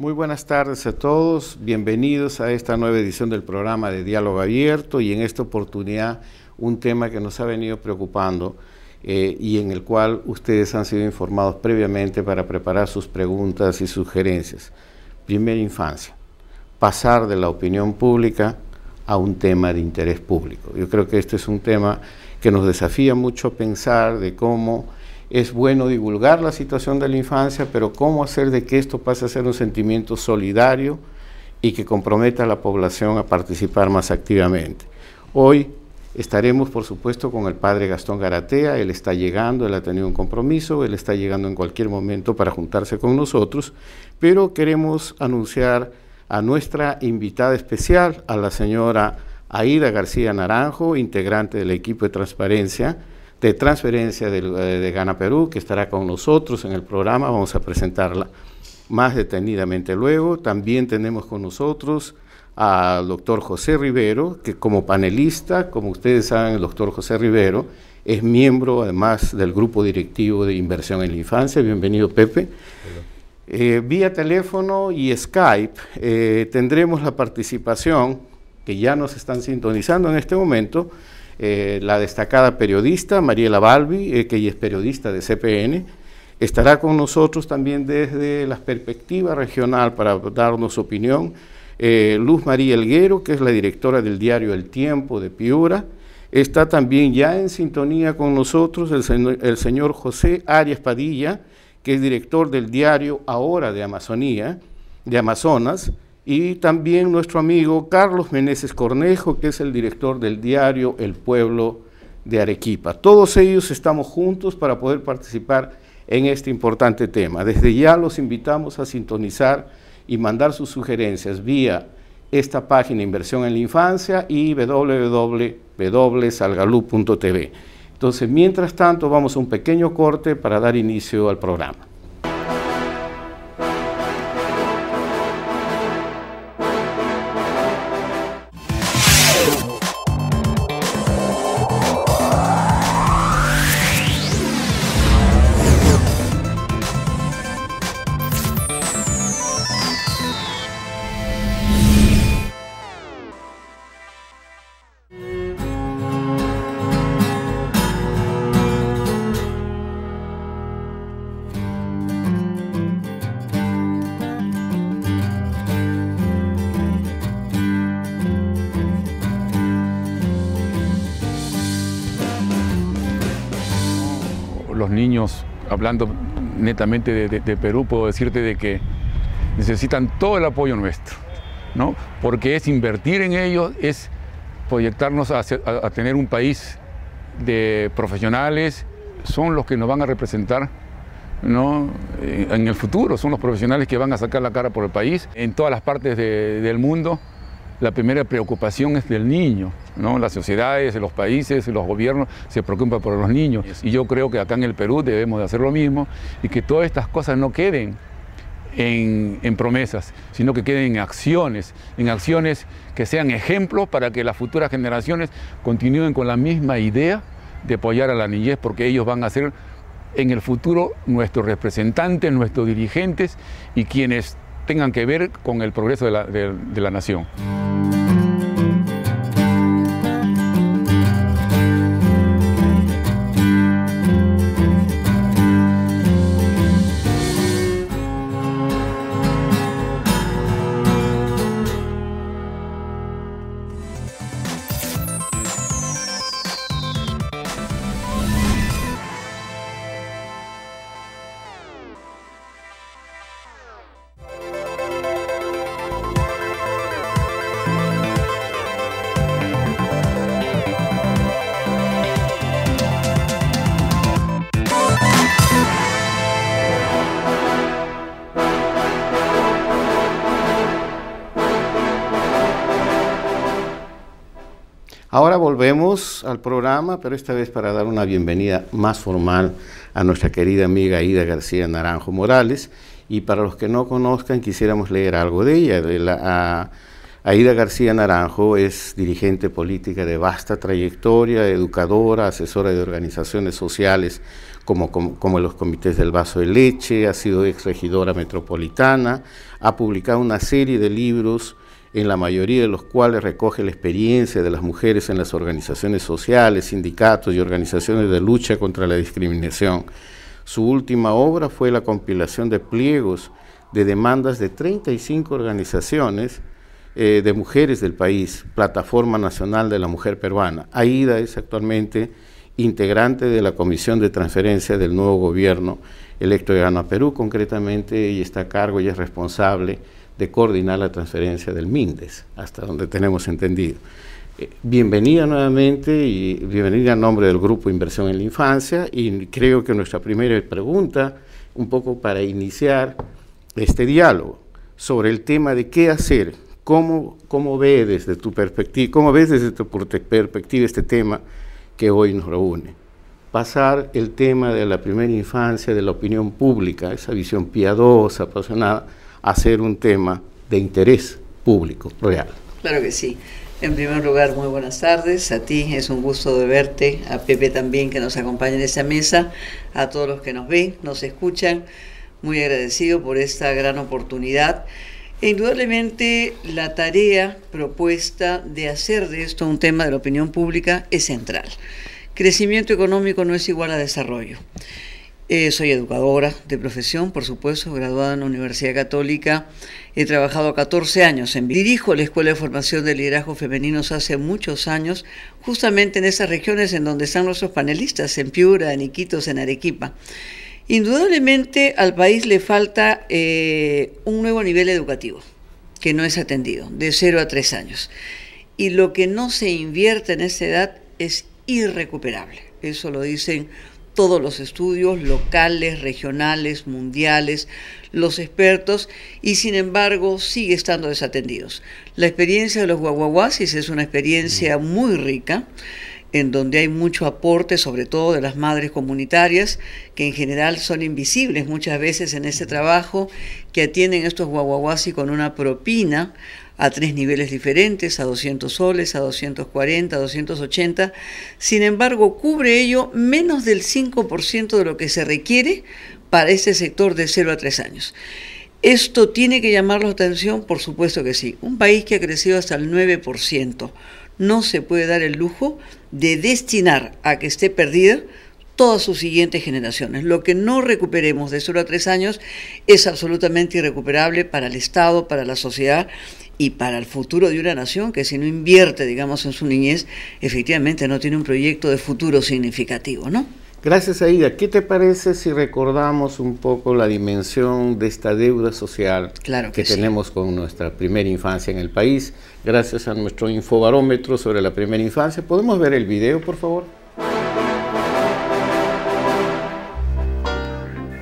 Muy buenas tardes a todos, bienvenidos a esta nueva edición del programa de Diálogo Abierto y en esta oportunidad un tema que nos ha venido preocupando y en el cual ustedes han sido informados previamente para preparar sus preguntas y sugerencias. Primera infancia, pasar de la opinión pública a un tema de interés público. Yo creo que este es un tema que nos desafía mucho a pensar de cómo es bueno divulgar la situación de la infancia, pero cómo hacer de que esto pase a ser un sentimiento solidario y que comprometa a la población a participar más activamente. Hoy estaremos, por supuesto, con el padre Gastón Garatea. Él está llegando, él ha tenido un compromiso, él está llegando en cualquier momento para juntarse con nosotros, pero queremos anunciar a nuestra invitada especial, a la señora Aida García Naranjo, integrante del equipo de transferencia de Ghana Perú, que estará con nosotros en el programa. Vamos a presentarla más detenidamente luego. También tenemos con nosotros al doctor José Rivero, que como panelista, como ustedes saben, el doctor José Rivero es miembro además del grupo directivo de inversión en la infancia. Bienvenido, Pepe. Vía teléfono y Skype tendremos la participación, que ya nos están sintonizando en este momento, la destacada periodista Mariela Balbi, que ella es periodista de CPN, estará con nosotros también desde la perspectiva regional para darnos su opinión. Luz María Elguero, que es la directora del diario El Tiempo de Piura. Está también ya en sintonía con nosotros el señor José Arias Padilla, que es director del diario Ahora de Amazonas, y también nuestro amigo Carlos Meneses Cornejo, que es el director del diario El Pueblo de Arequipa. Todos ellos estamos juntos para poder participar en este importante tema. Desde ya los invitamos a sintonizar y mandar sus sugerencias vía esta página Inversión en la Infancia y www.salgalú.tv. Entonces, mientras tanto, vamos a un pequeño corte para dar inicio al programa. Los niños, hablando netamente de Perú, puedo decirte de que necesitan todo el apoyo nuestro, ¿no? Porque es invertir en ellos, es proyectarnos a tener un país de profesionales, son los que nos van a representar, ¿no? En el futuro, son los profesionales que van a sacar la cara por el país. En todas las partes del mundo, la primera preocupación es del niño, ¿no? Las sociedades, los países, los gobiernos se preocupan por los niños. Y yo creo que acá en el Perú debemos de hacer lo mismo y que todas estas cosas no queden en promesas, sino que queden en acciones que sean ejemplos para que las futuras generaciones continúen con la misma idea de apoyar a la niñez, porque ellos van a ser en el futuro nuestros representantes, nuestros dirigentes y quienes tengan que ver con el progreso de la nación. Ahora volvemos al programa, pero esta vez para dar una bienvenida más formal a nuestra querida amiga Aida García Naranjo Morales. Y para los que no conozcan, quisiéramos leer algo de ella. Aída García Naranjo es dirigente política de vasta trayectoria, educadora, asesora de organizaciones sociales como los comités del vaso de leche, ha sido exregidora metropolitana, ha publicado una serie de libros, en la mayoría de los cuales recoge la experiencia de las mujeres en las organizaciones sociales, sindicatos y organizaciones de lucha contra la discriminación. Su última obra fue la compilación de pliegos de demandas de 35 organizaciones de mujeres del país, Plataforma Nacional de la Mujer Peruana. Aída es actualmente integrante de la Comisión de Transferencia del nuevo gobierno electo de Gana Perú, concretamente ella está a cargo y es responsable de coordinar la transferencia del MINDES, hasta donde tenemos entendido. Bienvenida nuevamente y bienvenida en nombre del Grupo Inversión en la Infancia, y creo que nuestra primera pregunta, un poco para iniciar este diálogo sobre el tema de qué hacer, cómo ves desde tu perspectiva este tema que hoy nos reúne. Pasar el tema de la primera infancia, de la opinión pública, esa visión piadosa, apasionada, a ser un tema de interés público real. Claro que sí. En primer lugar, muy buenas tardes. A ti es un gusto de verte, a Pepe también que nos acompaña en esa mesa, a todos los que nos ven, nos escuchan. Muy agradecido por esta gran oportunidad. E indudablemente la tarea propuesta de hacer de esto un tema de la opinión pública es central. Crecimiento económico no es igual a desarrollo. Soy educadora de profesión, por supuesto, graduada en la Universidad Católica. He trabajado 14 años dirijo la Escuela de Formación de Liderazgo Femeninos hace muchos años, justamente en esas regiones en donde están nuestros panelistas, en Piura, en Iquitos, en Arequipa. Indudablemente al país le falta un nuevo nivel educativo que no es atendido, de 0 a 3 años. Y lo que no se invierte en esa edad es irrecuperable. Eso lo dicen todos los estudios locales, regionales, mundiales, los expertos, y sin embargo sigue estando desatendidos. La experiencia de los guaguaguasis es una experiencia muy rica, en donde hay mucho aporte, sobre todo de las madres comunitarias, que en general son invisibles muchas veces en ese trabajo, que atienden estos guaguaguasi con una propina a 3 niveles diferentes, a 200 soles, a 240, a 280. Sin embargo, cubre ello menos del 5% de lo que se requiere para ese sector de 0 a 3 años. ¿Esto tiene que llamar la atención? Por supuesto que sí. Un país que ha crecido hasta el 9%, no se puede dar el lujo de destinar a que esté perdida todas sus siguientes generaciones. Lo que no recuperemos de 0 a 3 años es absolutamente irrecuperable para el Estado, para la sociedad y para el futuro de una nación que, si no invierte, digamos, en su niñez, efectivamente no tiene un proyecto de futuro significativo, ¿no? Gracias, Aída. ¿Qué te parece si recordamos un poco la dimensión de esta deuda social que tenemos con nuestra primera infancia en el país? Gracias a nuestro infobarómetro sobre la primera infancia. ¿Podemos ver el video, por favor?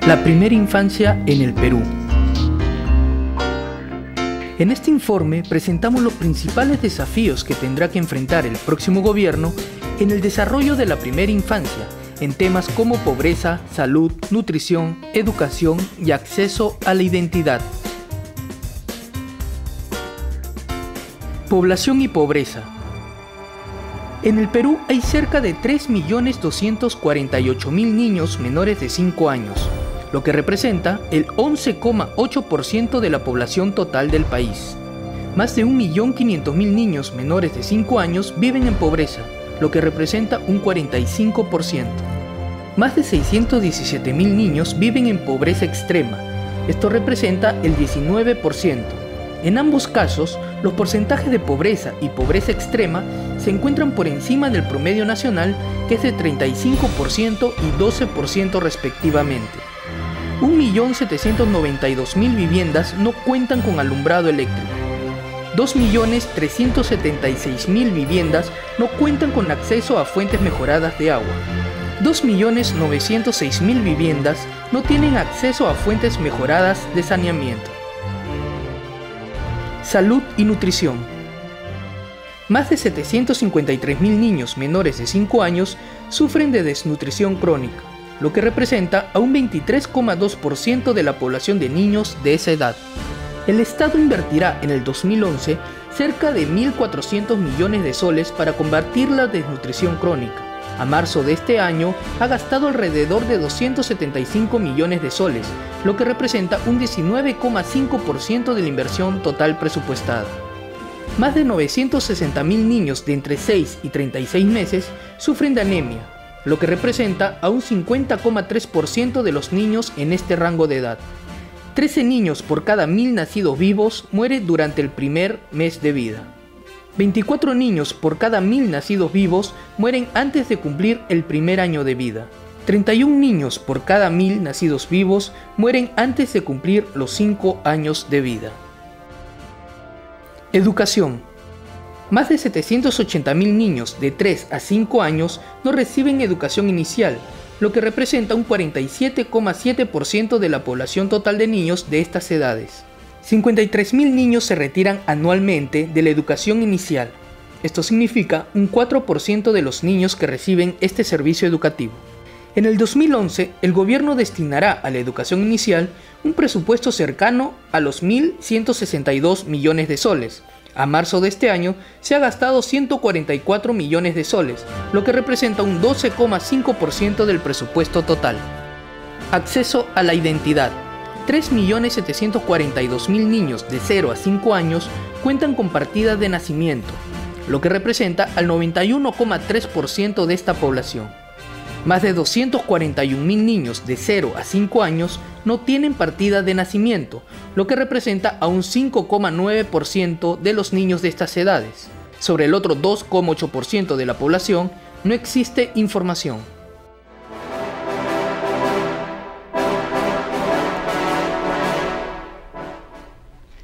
La primera infancia en el Perú. En este informe presentamos los principales desafíos que tendrá que enfrentar el próximo gobierno en el desarrollo de la primera infancia, en temas como pobreza, salud, nutrición, educación y acceso a la identidad. Población y pobreza. En el Perú hay cerca de 3.248.000 niños menores de 5 años, lo que representa el 11,8% de la población total del país. Más de 1.500.000 niños menores de 5 años viven en pobreza, lo que representa un 45%. Más de 617.000 niños viven en pobreza extrema. Esto representa el 19%. En ambos casos, los porcentajes de pobreza y pobreza extrema se encuentran por encima del promedio nacional, que es de 35% y 12% respectivamente. 1.792.000 viviendas no cuentan con alumbrado eléctrico. 2.376.000 viviendas no cuentan con acceso a fuentes mejoradas de agua. 2.906.000 viviendas no tienen acceso a fuentes mejoradas de saneamiento. Salud y nutrición. Más de 753.000 niños menores de 5 años sufren de desnutrición crónica, lo que representa a un 23,2% de la población de niños de esa edad. El Estado invertirá en el 2011 cerca de 1.400 millones de soles para combatir la desnutrición crónica. A marzo de este año ha gastado alrededor de 275 millones de soles, lo que representa un 19,5% de la inversión total presupuestada. Más de 960.000 niños de entre 6 y 36 meses sufren de anemia, lo que representa a un 50,3% de los niños en este rango de edad. 13 niños por cada 1.000 nacidos vivos mueren durante el primer mes de vida. 24 niños por cada 1.000 nacidos vivos mueren antes de cumplir el primer año de vida. 31 niños por cada 1.000 nacidos vivos mueren antes de cumplir los 5 años de vida. Educación. Más de 780.000 niños de 3 a 5 años no reciben educación inicial, lo que representa un 47,7% de la población total de niños de estas edades. 53.000 niños se retiran anualmente de la educación inicial. Esto significa un 4% de los niños que reciben este servicio educativo. En el 2011, el gobierno destinará a la educación inicial un presupuesto cercano a los 1.162 millones de soles. A marzo de este año se ha gastado 144 millones de soles, lo que representa un 12,5% del presupuesto total. Acceso a la identidad. 3.742.000 niños de 0 a 5 años cuentan con partida de nacimiento, lo que representa al 91,3% de esta población. Más de 241.000 niños de 0 a 5 años no tienen partida de nacimiento, lo que representa a un 5,9% de los niños de estas edades. Sobre el otro 2,8% de la población no existe información.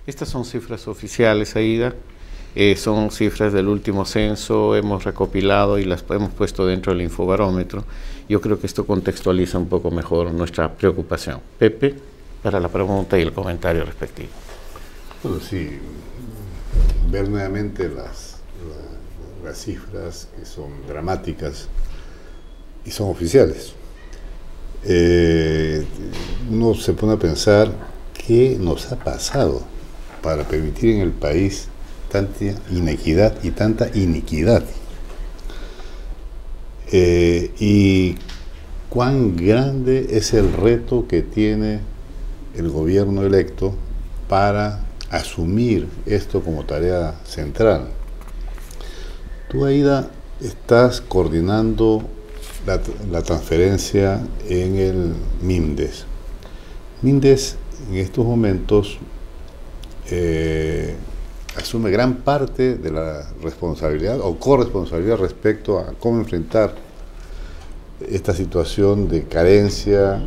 Estas son cifras oficiales, Aida, son cifras del último censo, hemos recopilado y las hemos puesto dentro del infobarómetro. Yo creo que esto contextualiza un poco mejor nuestra preocupación. Pepe, para la pregunta y el comentario respectivo. Bueno, sí, ver nuevamente las cifras que son dramáticas y son oficiales. Uno se pone a pensar qué nos ha pasado para permitir en el país tanta inequidad y tanta iniquidad. Y cuán grande es el reto que tiene el gobierno electo para asumir esto como tarea central. Tú, Aida, estás coordinando la transferencia en el MIMDES. MIMDES en estos momentos asume gran parte de la responsabilidad o corresponsabilidad respecto a cómo enfrentar esta situación de carencia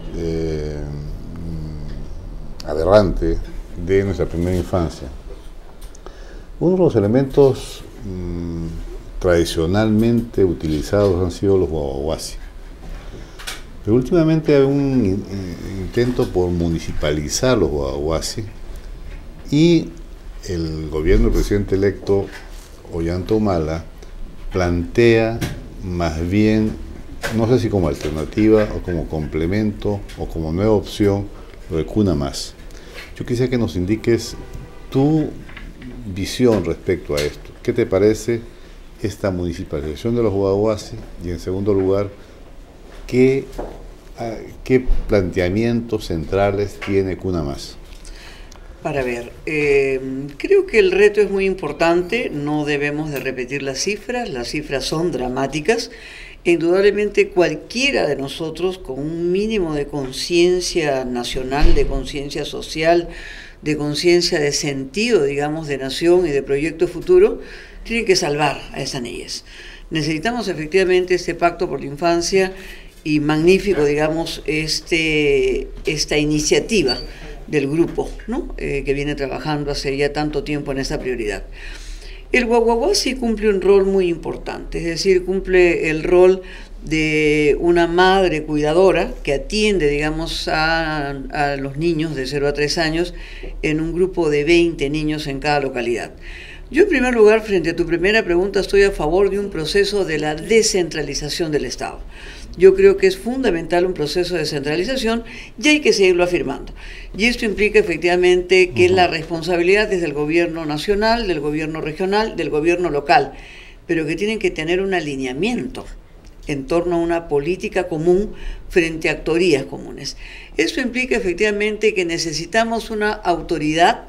aberrante de nuestra primera infancia. Uno de los elementos tradicionalmente utilizados han sido los guaguaguasi. Pero últimamente hay un intento por municipalizar los guaguaguasi y el gobierno del presidente electo Ollanta Humala plantea más bien, no sé si como alternativa o como complemento o como nueva opción, lo de Cuna Más. Yo quisiera que nos indiques tu visión respecto a esto. ¿Qué te parece esta municipalización de los guaguaguasi? Y en segundo lugar, ¿qué planteamientos centrales tiene Cuna Más? Para ver, creo que el reto es muy importante, no debemos de repetir las cifras son dramáticas. Indudablemente cualquiera de nosotros con un mínimo de conciencia nacional, de conciencia social, de conciencia de sentido, digamos, de nación y de proyecto futuro, tiene que salvar a esas niñas. Necesitamos efectivamente este pacto por la infancia y magnífico, digamos, esta iniciativa del grupo, ¿no? Que viene trabajando hace ya tanto tiempo en esta prioridad. El guaguaguasi cumple un rol muy importante, es decir, cumple el rol de una madre cuidadora que atiende, digamos, a los niños de 0 a 3 años en un grupo de 20 niños en cada localidad. Yo en primer lugar, frente a tu primera pregunta, estoy a favor de un proceso de la descentralización del Estado. Yo creo que es fundamental un proceso de descentralización y hay que seguirlo afirmando. Y esto implica efectivamente que la responsabilidad desde el gobierno nacional, del gobierno regional, del gobierno local, pero que tienen que tener un alineamiento en torno a una política común frente a actorías comunes. Esto implica efectivamente que necesitamos una autoridad,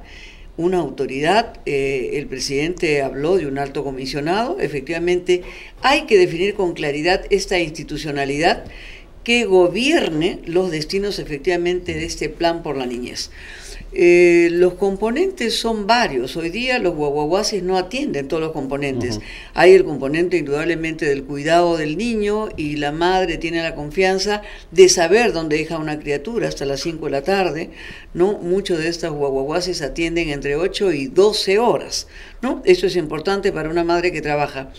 el presidente habló de un alto comisionado, efectivamente hay que definir con claridad esta institucionalidad que gobierne los destinos efectivamente de este plan por la niñez. Los componentes son varios. Hoy día los guaguaguasis no atienden todos los componentes. Hay el componente indudablemente del cuidado del niño y la madre tiene la confianza de saber dónde deja una criatura hasta las 5 de la tarde, ¿no? Muchos de estos guaguaguasis atienden entre 8 y 12 horas, ¿no? Eso es importante para una madre que trabaja.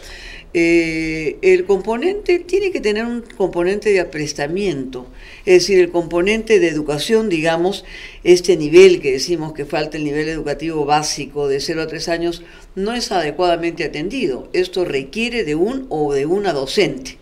El componente tiene que tener un componente de aprestamiento, es decir, el componente de educación, digamos, este nivel que decimos que falta, el nivel educativo básico de 0 a 3 años, no es adecuadamente atendido. Esto requiere de un o de una docente.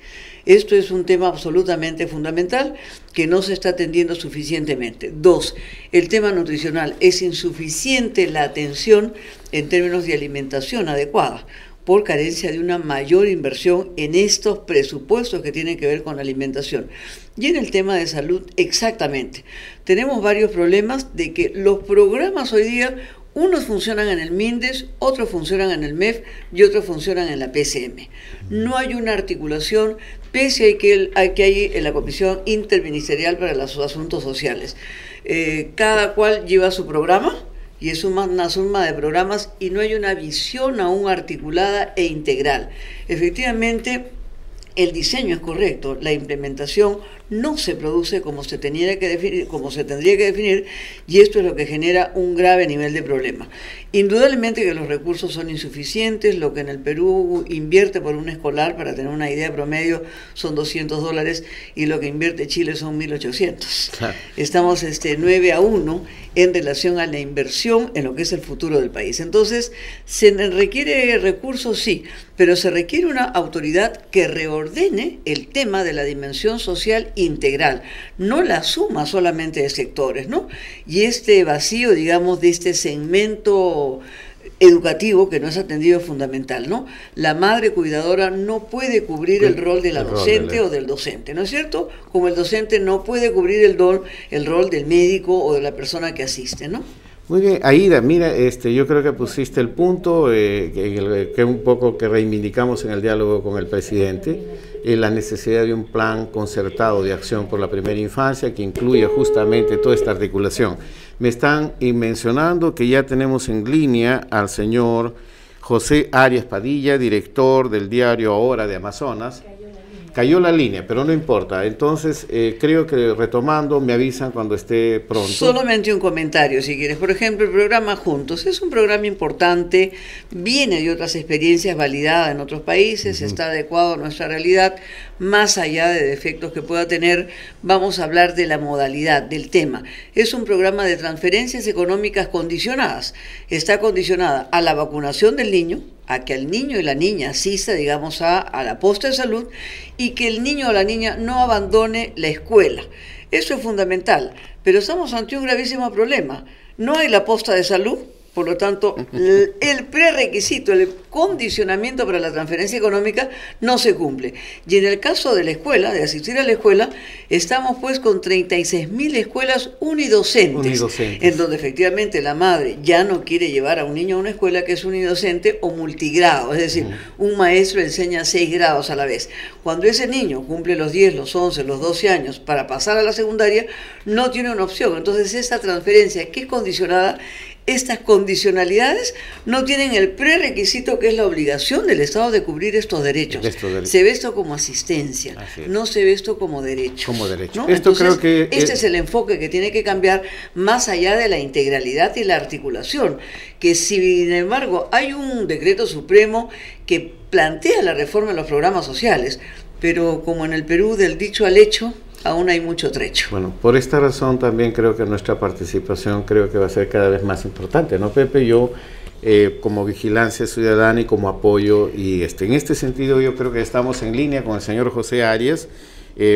Esto es un tema absolutamente fundamental que no se está atendiendo suficientemente. 2, el tema nutricional. Es insuficiente la atención en términos de alimentación adecuada, por carencia de una mayor inversión en estos presupuestos que tienen que ver con la alimentación. Y en el tema de salud, exactamente. Tenemos varios problemas de que los programas hoy día, unos funcionan en el MINDES, otros funcionan en el MEF y otros funcionan en la PCM. No hay una articulación, pese a que hay en la Comisión Interministerial para los Asuntos Sociales. Cada cual lleva su programa, y es una suma de programas y no hay una visión aún articulada e integral. Efectivamente, el diseño es correcto, la implementación no se produce como se tendría que definir, y esto es lo que genera un grave nivel de problema. Indudablemente que los recursos son insuficientes. Lo que en el Perú invierte por un escolar, para tener una idea promedio, son $200, y lo que invierte Chile son 1.800. Claro. Estamos 9-1 en relación a la inversión en lo que es el futuro del país. Entonces, ¿se requiere recursos? Sí, pero se requiere una autoridad que reordene el tema de la dimensión social integral, no la suma solamente de sectores, ¿no? Y este vacío, digamos, de este segmento educativo que no es atendido es fundamental, ¿no? La madre cuidadora no puede cubrir el rol de la docente o del docente, ¿no es cierto? Como el docente no puede cubrir el rol del médico o de la persona que asiste, ¿no? Muy bien, Aida, mira, yo creo que pusiste el punto que un poco que reivindicamos en el diálogo con el presidente, la necesidad de un plan concertado de acción por la primera infancia que incluya justamente toda esta articulación. Me están mencionando que ya tenemos en línea al señor José Arias Padilla, director del diario Ahora de Amazonas. Cayó la línea, pero no importa. Entonces, creo que retomando, me avisan cuando esté pronto. Solamente un comentario, si quieres. Por ejemplo, el programa Juntos es un programa importante, viene de otras experiencias validadas en otros países, está adecuado a nuestra realidad. Más allá de defectos que pueda tener, vamos a hablar de la modalidad, del tema. Es un programa de transferencias económicas condicionadas. Está condicionada a la vacunación del niño, a que el niño y la niña asista, digamos, a la posta de salud, y que el niño o la niña no abandone la escuela. Eso es fundamental, pero estamos ante un gravísimo problema. No hay la posta de salud, por lo tanto, el prerequisito, el condicionamiento para la transferencia económica no se cumple. Y en el caso de la escuela, de asistir a la escuela, estamos pues con 36.000 escuelas unidocentes, en donde efectivamente la madre ya no quiere llevar a un niño a una escuela que es unidocente o multigrado, es decir, un maestro enseña 6 grados a la vez. Cuando ese niño cumple los 10, los 11, los 12 años para pasar a la secundaria, no tiene una opción. Entonces, esa transferencia que es condicionada, estas condicionalidades no tienen el prerequisito que es la obligación del Estado de cubrir estos derechos. Se ve esto como asistencia, no se ve esto como derecho. Como derecho. ¿No? Entonces, este es el enfoque que tiene que cambiar, más allá de la integralidad y la articulación, que sin embargo hay un decreto supremo que plantea la reforma de los programas sociales, pero como en el Perú del dicho al hecho, aún hay mucho trecho. Bueno, por esta razón también creo que nuestra participación creo que va a ser cada vez más importante, ¿no, Pepe? Yo como vigilancia ciudadana y como apoyo. Y en este sentido yo creo que estamos en línea con el señor José Arias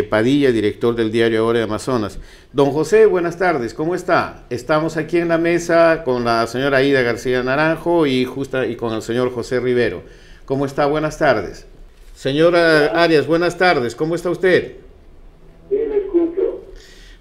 Padilla, director del diario Ahora de Amazonas. Don José, buenas tardes, ¿cómo está? Estamos aquí en la mesa con la señora Aida García Naranjo y con el señor José Rivero. ¿Cómo está? Buenas tardes. Señora Arias, buenas tardes, ¿cómo está usted? Sí, le escucho.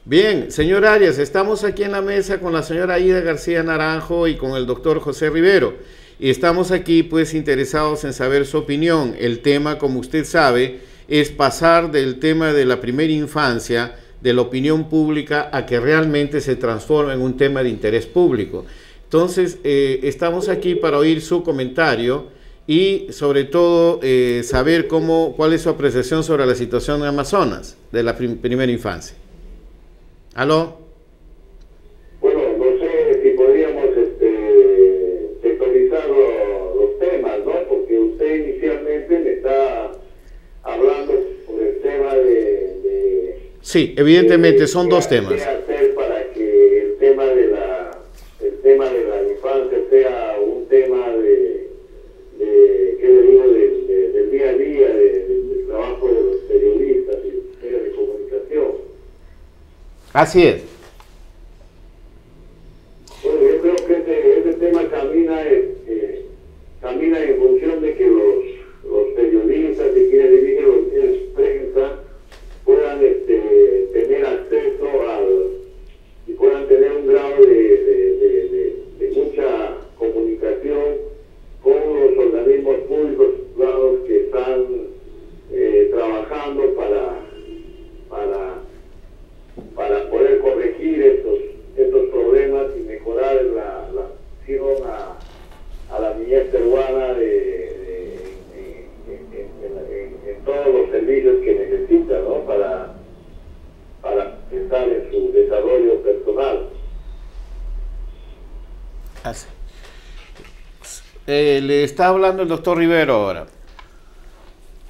Bien, señor Arias, estamos aquí en la mesa con la señora Aida García Naranjo y con el doctor José Rivero. Y estamos aquí pues interesados en saber su opinión. El tema, como usted sabe, es pasar del tema de la primera infancia, de la opinión pública, a que realmente se transforme en un tema de interés público. Entonces, estamos aquí para oír su comentario y sobre todo saber cuál es su apreciación sobre la situación en Amazonas, de la primera infancia. ¿Aló? Bueno, no sé si podríamos sectorizar los temas, ¿no? Porque usted inicialmente me está hablando sobre el tema de sí, evidentemente son dos temas. ¿Qué hacer para que el tema de la infancia sea un tema ¿qué le digo? del día a día, del trabajo de los periodistas y los medios de comunicación? Así es. Bueno, yo creo que ese tema camina en función de que los periodistas y quienes dirigen los medios de prensa puedan tener acceso y puedan tener un grado de mucha comunicación con los organismos públicos privados que están trabajando para poder corregir estos problemas y mejorar la atención a la niñez peruana en todos los servicios que necesita, ¿no? para estar en su desarrollo personal. Así. Le está hablando el doctor Rivero ahora.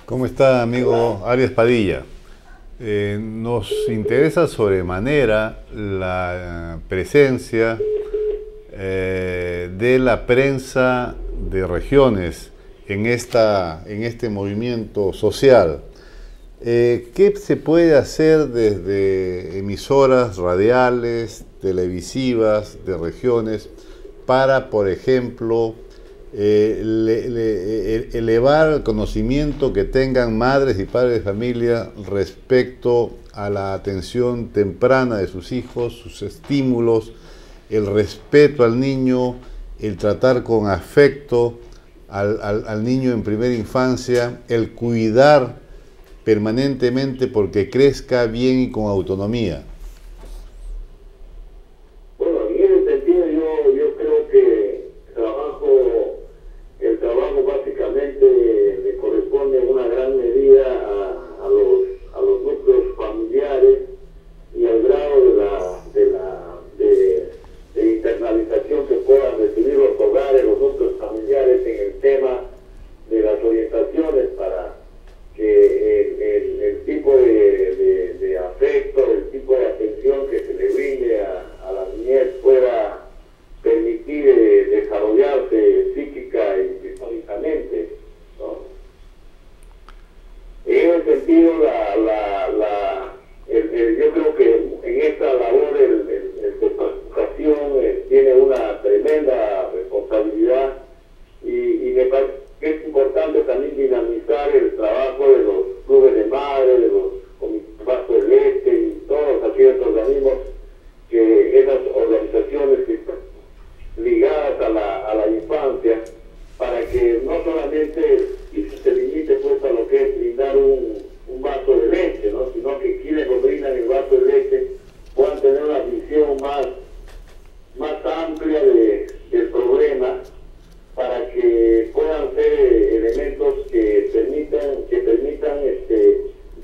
¿Cómo está, amigo Arias Padilla? Nos interesa sobremanera la presencia de la prensa de regiones en este movimiento social. ¿Qué se puede hacer desde emisoras radiales, televisivas de regiones para, por ejemplo, elevar el conocimiento que tengan madres y padres de familia respecto a la atención temprana de sus hijos, sus estímulos, el respeto al niño, el tratar con afecto al niño en primera infancia, el cuidar permanentemente porque crezca bien y con autonomía? Bueno, en ese sentido yo creo que el trabajo básicamente le corresponde en una gran medida a los núcleos familiares y al grado de internalización que puedan recibir los hogares, los núcleos familiares en el tema de las orientaciones para que el tipo de afecto, el tipo de atención que se le brinde a la niñez pueda permitir desarrollarse psíquica y psicológicamente, ¿no? En ese sentido, yo creo que en esta labor el sector de educación tiene una tremenda responsabilidad y me parece que es importante también dinamizar el trabajo de los clubes de madres, de los comités Vaso del Este y todos aquellos organismos, que esas organizaciones que están ligadas a la infancia, para que no solamente se limite pues a lo que es brindar un vaso de leche, ¿no? Sino que quienes nos brindan el vaso de leche puedan tener una visión más amplia del problema, para que puedan ser elementos que permitan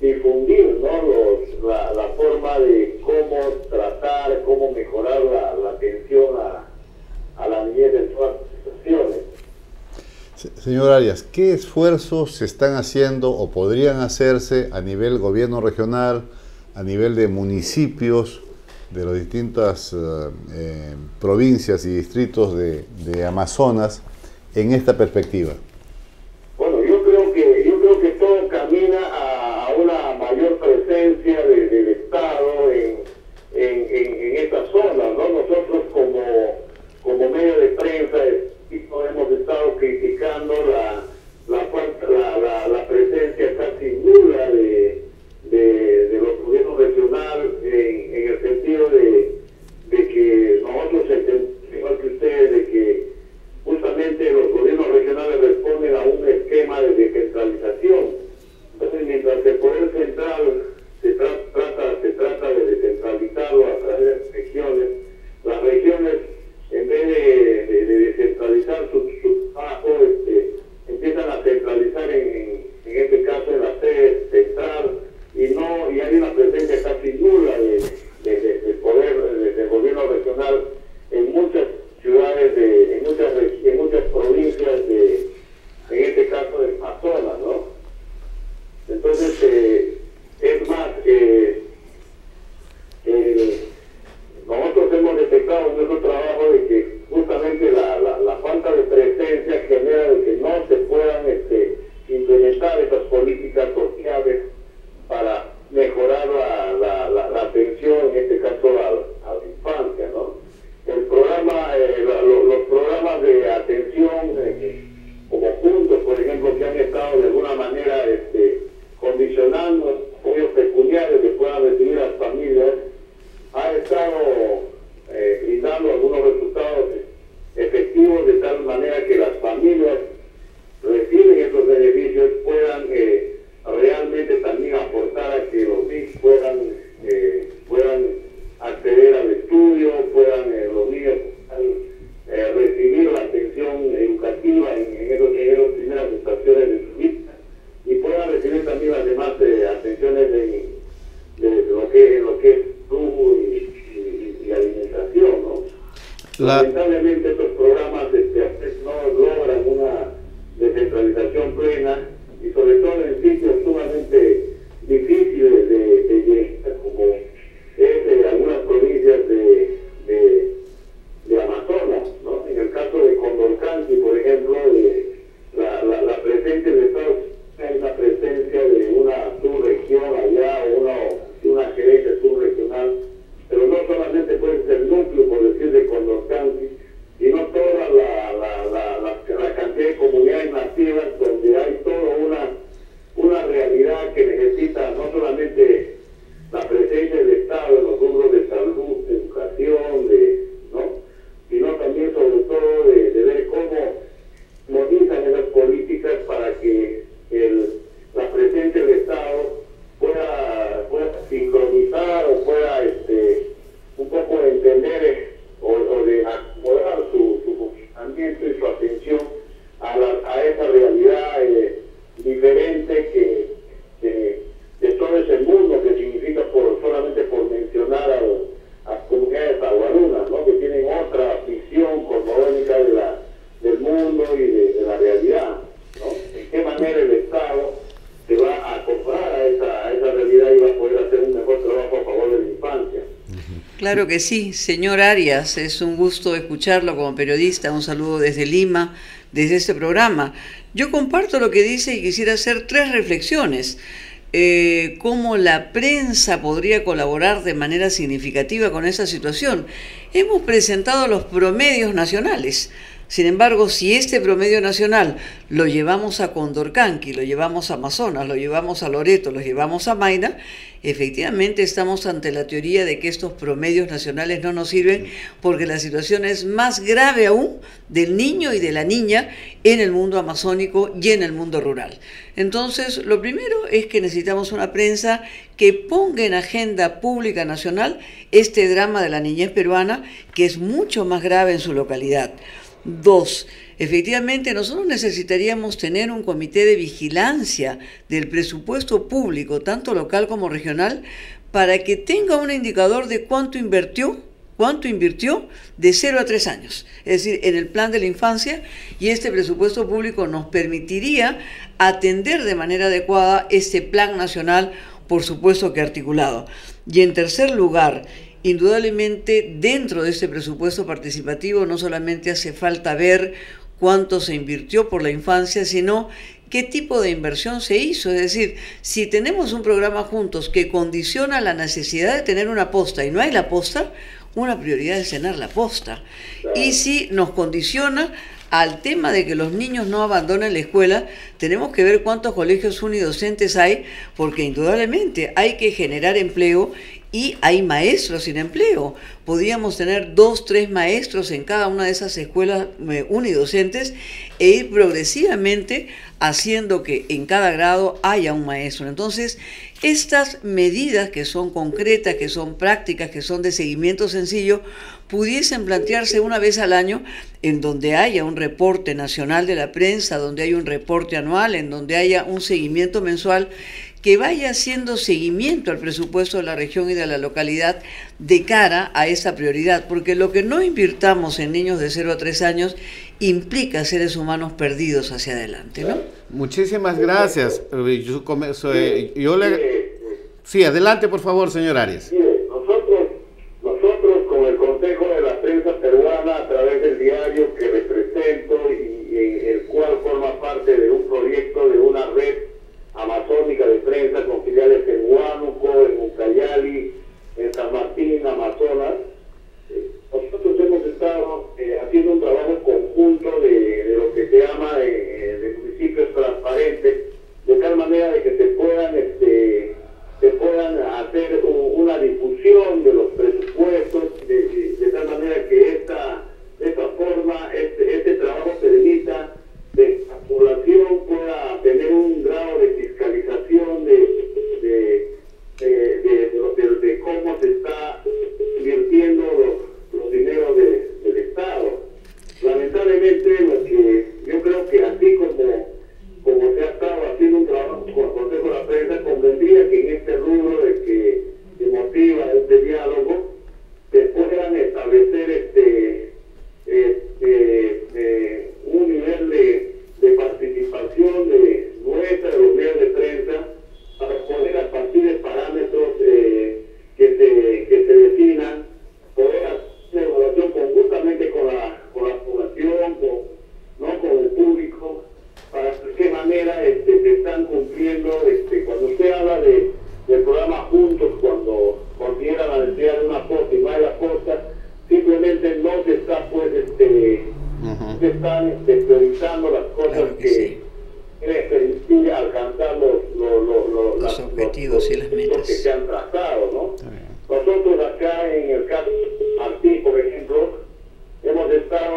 difundir, ¿no? la forma de cómo tratar, cómo mejorar la atención a la niñez en todas las situaciones. Señor Arias, ¿qué esfuerzos se están haciendo o podrían hacerse a nivel gobierno regional, a nivel de municipios, de las distintas provincias y distritos de Amazonas en esta perspectiva? Bueno, yo creo que todo camina a una mayor presencia del Estado en esta zona, ¿no? Nosotros como medio de prensa hemos estado criticando la presencia casi nula de los gobiernos regionales en el sentido de que nosotros entendemos, igual que ustedes, de que justamente los gobiernos regionales responden a un esquema de descentralización. Entonces, mientras el poder central se trata de descentralizarlo a través de regiones, las regiones, en vez de descentralizar su trabajo, empiezan a centralizar en este caso en la sede central, y hay una presencia casi nula del poder del gobierno regional en muchas ciudades, en muchas provincias en este caso de Amazonas, ¿no? Entonces, es más, nosotros hemos detectado en nuestro trabajo de que justamente la falta de presencia genera de que no se puedan implementar esas políticas sociales para mejorar la atención, en este caso a la infancia, ¿no? El programa, los programas de atención como Juntos, por ejemplo, que han estado de alguna manera condicionando apoyos pecuniarios que puedan recibir las familias, ha estado brindando algunos resultados efectivos, de tal manera que las familias reciben estos beneficios, puedan realmente también aportar a que los niños puedan acceder al estudio, los niños puedan recibir la atención educativa en esas primeras estaciones de su vida, y puedan recibir también las demás atenciones de lo que es flujo y alimentación, ¿no? Lamentablemente estos programas no logran una descentralización plena, y sobre todo en sitios sumamente difíciles de llegar, como es algunas provincias de Amazonas, ¿no? En el caso de Condorcanqui, por ejemplo, la presencia de Estados Unidos, hay una presencia de una subregión allá, o una gerencia subregional, pero no solamente puede ser el núcleo, por decir, de Condorcanqui, sino toda la cantidad de comunidades nativas, donde hay toda una realidad que necesita no solamente la presencia del Estado en los rubros de salud, de educación, ¿no? Sino también, sobre todo, de ver cómo monitorizan esas políticas para que la presencia del Estado pueda sincronizar o pueda un poco entender o de acomodar su funcionamiento y su atención a esa realidad diferente de todo ese mundo, que significa solamente por mencionar a las comunidades aguarunas, ¿no? Que tienen otra visión cosmogónica del mundo y de la realidad, ¿no? ¿De qué manera el Estado se va a acoplar a esa realidad y va a poder hacer un mejor trabajo a favor de la infancia? Claro que sí, señor Arias, es un gusto escucharlo como periodista. Un saludo desde Lima, desde este programa. Yo comparto lo que dice y quisiera hacer 3 reflexiones. Cómo la prensa podría colaborar de manera significativa con esa situación. Hemos presentado los promedios nacionales. Sin embargo, si este promedio nacional lo llevamos a Condorcanqui, lo llevamos a Amazonas, lo llevamos a Loreto, lo llevamos a Mayna, efectivamente estamos ante la teoría de que estos promedios nacionales no nos sirven, porque la situación es más grave aún del niño y de la niña en el mundo amazónico y en el mundo rural. Entonces, lo primero es que necesitamos una prensa que ponga en agenda pública nacional este drama de la niñez peruana, que es mucho más grave en su localidad. 2. Efectivamente, nosotros necesitaríamos tener un comité de vigilancia del presupuesto público, tanto local como regional, para que tenga un indicador de cuánto invirtió de 0 a 3 años, es decir, en el plan de la infancia, y este presupuesto público nos permitiría atender de manera adecuada este plan nacional, por supuesto que articulado. Y en tercer lugar, indudablemente dentro de este presupuesto participativo no solamente hace falta ver cuánto se invirtió por la infancia, sino qué tipo de inversión se hizo. Es decir, si tenemos un programa juntos que condiciona la necesidad de tener una posta y no hay la posta, una prioridad es tener la posta. Y si nos condiciona al tema de que los niños no abandonen la escuela, tenemos que ver cuántos colegios unidocentes hay, porque indudablemente hay que generar empleo y hay maestros sin empleo. Podríamos tener 2, 3 maestros en cada una de esas escuelas unidocentes e ir progresivamente haciendo que en cada grado haya un maestro. Entonces, estas medidas que son concretas, que son prácticas, que son de seguimiento sencillo, pudiesen plantearse una vez al año, en donde haya un reporte nacional de la prensa, donde haya un reporte anual, en donde haya un seguimiento mensual, que vaya haciendo seguimiento al presupuesto de la región y de la localidad de cara a esa prioridad, porque lo que no invirtamos en niños de 0 a 3 años implica seres humanos perdidos hacia adelante, ¿no? Muchísimas gracias. Sí, adelante por favor, señor Arias. Nosotros con el Consejo de la Prensa Peruana, a través del diario que represento y el cual forma parte de un proyecto de una red amazónica de prensa con filiales en Huánuco, en Ucayali, en San Martín, Amazonas, nosotros hemos estado haciendo un trabajo conjunto de lo que se llama de municipios transparentes, de tal manera de que se puedan hacer una difusión de los presupuestos, de tal manera que esta forma, este trabajo permita que la población pueda tener un grado de fiscalización de cómo se está invirtiendo los dineros del Estado. Lamentablemente, lo que yo creo que así como se ha estado haciendo un trabajo con el Consejo de la Prensa, convendría que en este rubro de que motiva este diálogo se puedan establecer un nivel de participación de los medios de prensa para poder, a partir de parámetros que se definan, poder hacer una evaluación conjuntamente con la población, con el público, para de qué manera se están cumpliendo. Cuando usted habla del programa Juntos, cuando considera la necesidad de una posta y no hay la posta, simplemente no se está se están priorizando las cosas Claro que permitir alcanzar los objetivos y las metas que se han trazado, ¿no? Nosotros acá en el caso Martín, por ejemplo, hemos estado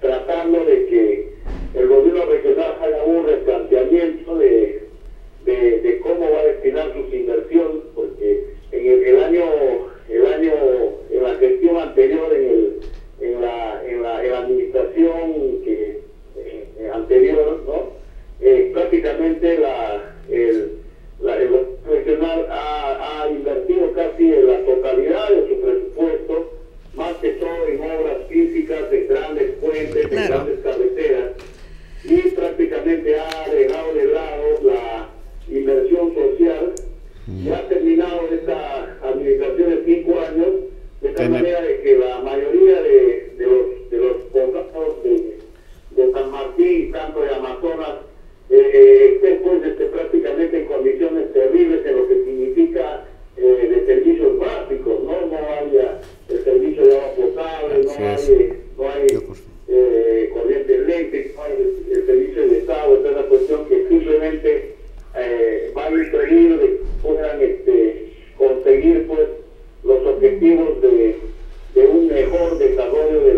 tratando de que el gobierno regional haga un replanteamiento de cómo va a destinar sus inversiones, porque en la gestión anterior, en la administración anterior, ¿no? Prácticamente el gobierno regional ha invertido casi la totalidad de su presupuesto, más que todo en obras físicas, en grandes puentes, en grandes carreteras, y prácticamente ha dejado de lado la inversión social, y ha terminado esta administración de 5 años, de tal manera de que la mayoría de los poblados de San Martín, tanto de Amazonas, estén prácticamente en condiciones terribles en lo que significa de servicios básicos, ¿no? No haya el servicio de agua potable, no hay corriente eléctrica, no hay el servicio de Estado. Esta es una cuestión que simplemente va a impedir de que puedan conseguir pues los objetivos de un mejor desarrollo de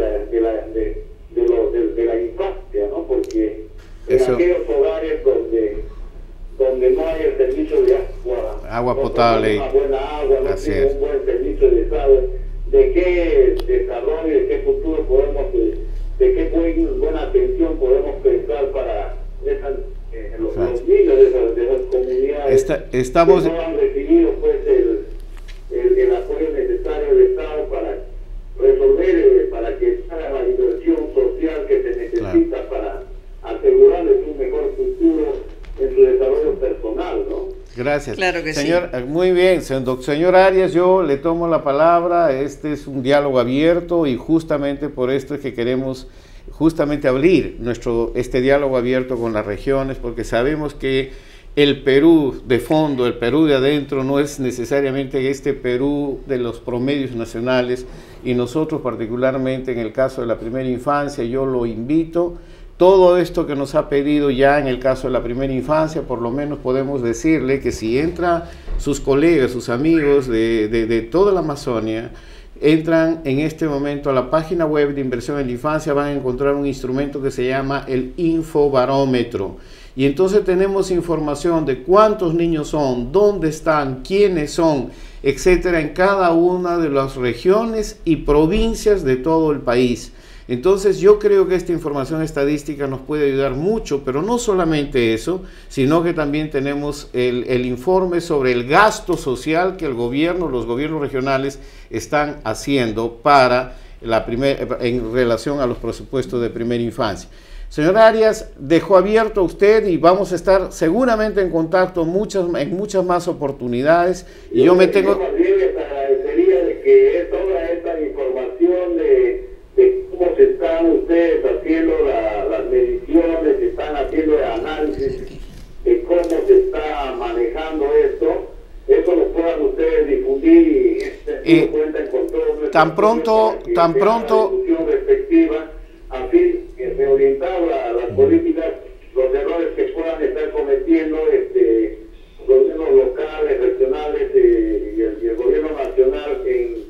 la infancia, ¿no? Porque en aquellos hogares donde no hay el servicio de agua potable, una buena agua, no tiene un buen servicio de salud, ¿de qué desarrollo, de qué futuro podemos, de qué buena atención podemos pensar para los niños de esas comunidades estamos... que no han recibido pues el apoyo necesario del Estado para resolver, para que haga la inversión social que se necesita para asegurarles un mejor futuro en su desarrollo personal, ¿no? Gracias. Claro que señor, sí. Muy bien, señor Arias, yo le tomo la palabra. Este es un diálogo abierto y justamente por esto es que queremos justamente abrir este diálogo abierto con las regiones, porque sabemos que el Perú de fondo, el Perú de adentro, no es necesariamente este Perú de los promedios nacionales, y nosotros particularmente en el caso de la primera infancia, yo lo invito. Todo esto que nos ha pedido ya en el caso de la primera infancia, por lo menos podemos decirle que si entra sus colegas, sus amigos de toda la Amazonia, entran en este momento a la página web de Inversión en la Infancia, van a encontrar un instrumento que se llama el Infobarómetro. Y entonces tenemos información de cuántos niños son, dónde están, quiénes son, etcétera, en cada una de las regiones y provincias de todo el país. Entonces yo creo que esta información estadística nos puede ayudar mucho, pero no solamente eso, sino que también tenemos el informe sobre el gasto social que el gobierno, los gobiernos regionales están haciendo para en relación a los presupuestos de primera infancia. Señor Arias, dejó abierto a usted y vamos a estar seguramente en contacto en muchas más oportunidades. Y yo me tengo... Más bien les agradecería de que toda esta información de cómo se están ustedes haciendo las mediciones, se están haciendo el análisis de cómo se está manejando esto, eso lo puedan ustedes difundir y cuentan con todo. Tan pronto respectiva, a fin de orientar las políticas, los errores que puedan estar cometiendo gobiernos locales, regionales y el gobierno nacional en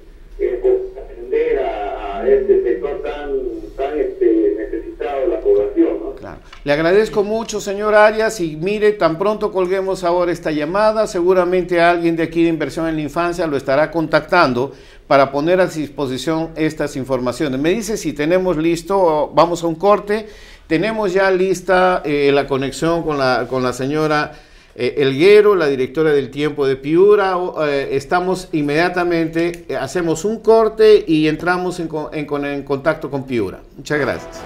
atender a este sector tan necesitado de la población, ¿no? Claro. Le agradezco mucho, señor Arias, y mire, tan pronto colguemos ahora esta llamada, seguramente alguien de aquí de Inversión en la Infancia lo estará contactando para poner a disposición estas informaciones. Me dice si tenemos listo, vamos a un corte, tenemos ya lista la conexión con la señora Elguero, la directora del Tiempo de Piura. Estamos inmediatamente, hacemos un corte y entramos en contacto con Piura. Muchas gracias.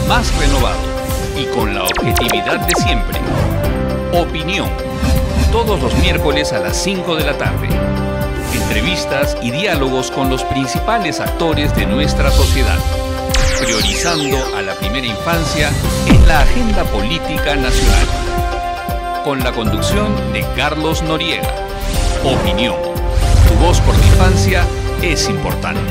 Más renovado y con la objetividad de siempre. Opinión. Todos los miércoles a las 5 de la tarde. Entrevistas y diálogos con los principales actores de nuestra sociedad. Priorizando a la primera infancia en la agenda política nacional. Con la conducción de Carlos Noriega. Opinión. Tu voz por la infancia es importante.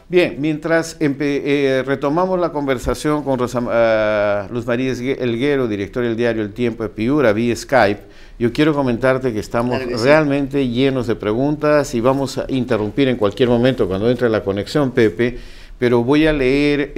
Bien, mientras retomamos la conversación con Luz María Elguero, directora del diario El Tiempo de Piura, vía Skype, yo quiero comentarte que estamos realmente llenos de preguntas y vamos a interrumpir en cualquier momento cuando entre la conexión, Pepe, pero voy a leer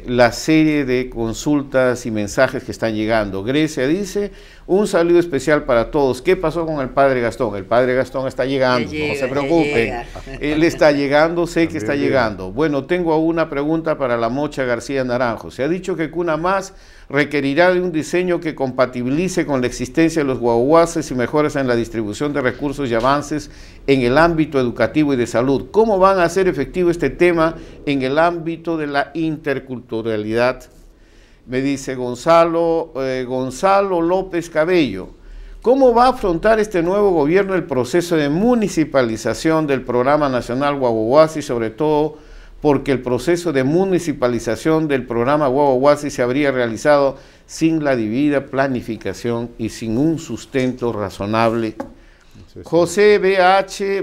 la serie de consultas y mensajes que están llegando. Grecia dice, un saludo especial para todos. ¿Qué pasó con el padre Gastón? El padre Gastón está llegando, no se preocupen. Él está llegando, sé que está llegando. Bueno, tengo una pregunta para la Mocha García Naranjo. Se ha dicho que Cuna Más requerirá de un diseño que compatibilice con la existencia de los guaguases y mejoras en la distribución de recursos y avances en el ámbito educativo y de salud. ¿Cómo van a hacer efectivo este tema en el ámbito de la interculturalidad? Me dice Gonzalo López Cabello. ¿Cómo va a afrontar este nuevo gobierno el proceso de municipalización del Programa Nacional Guaguaguasi, sobre todo porque el proceso de municipalización del programa Guaguaguasi se habría realizado sin la debida planificación y sin un sustento razonable? José BH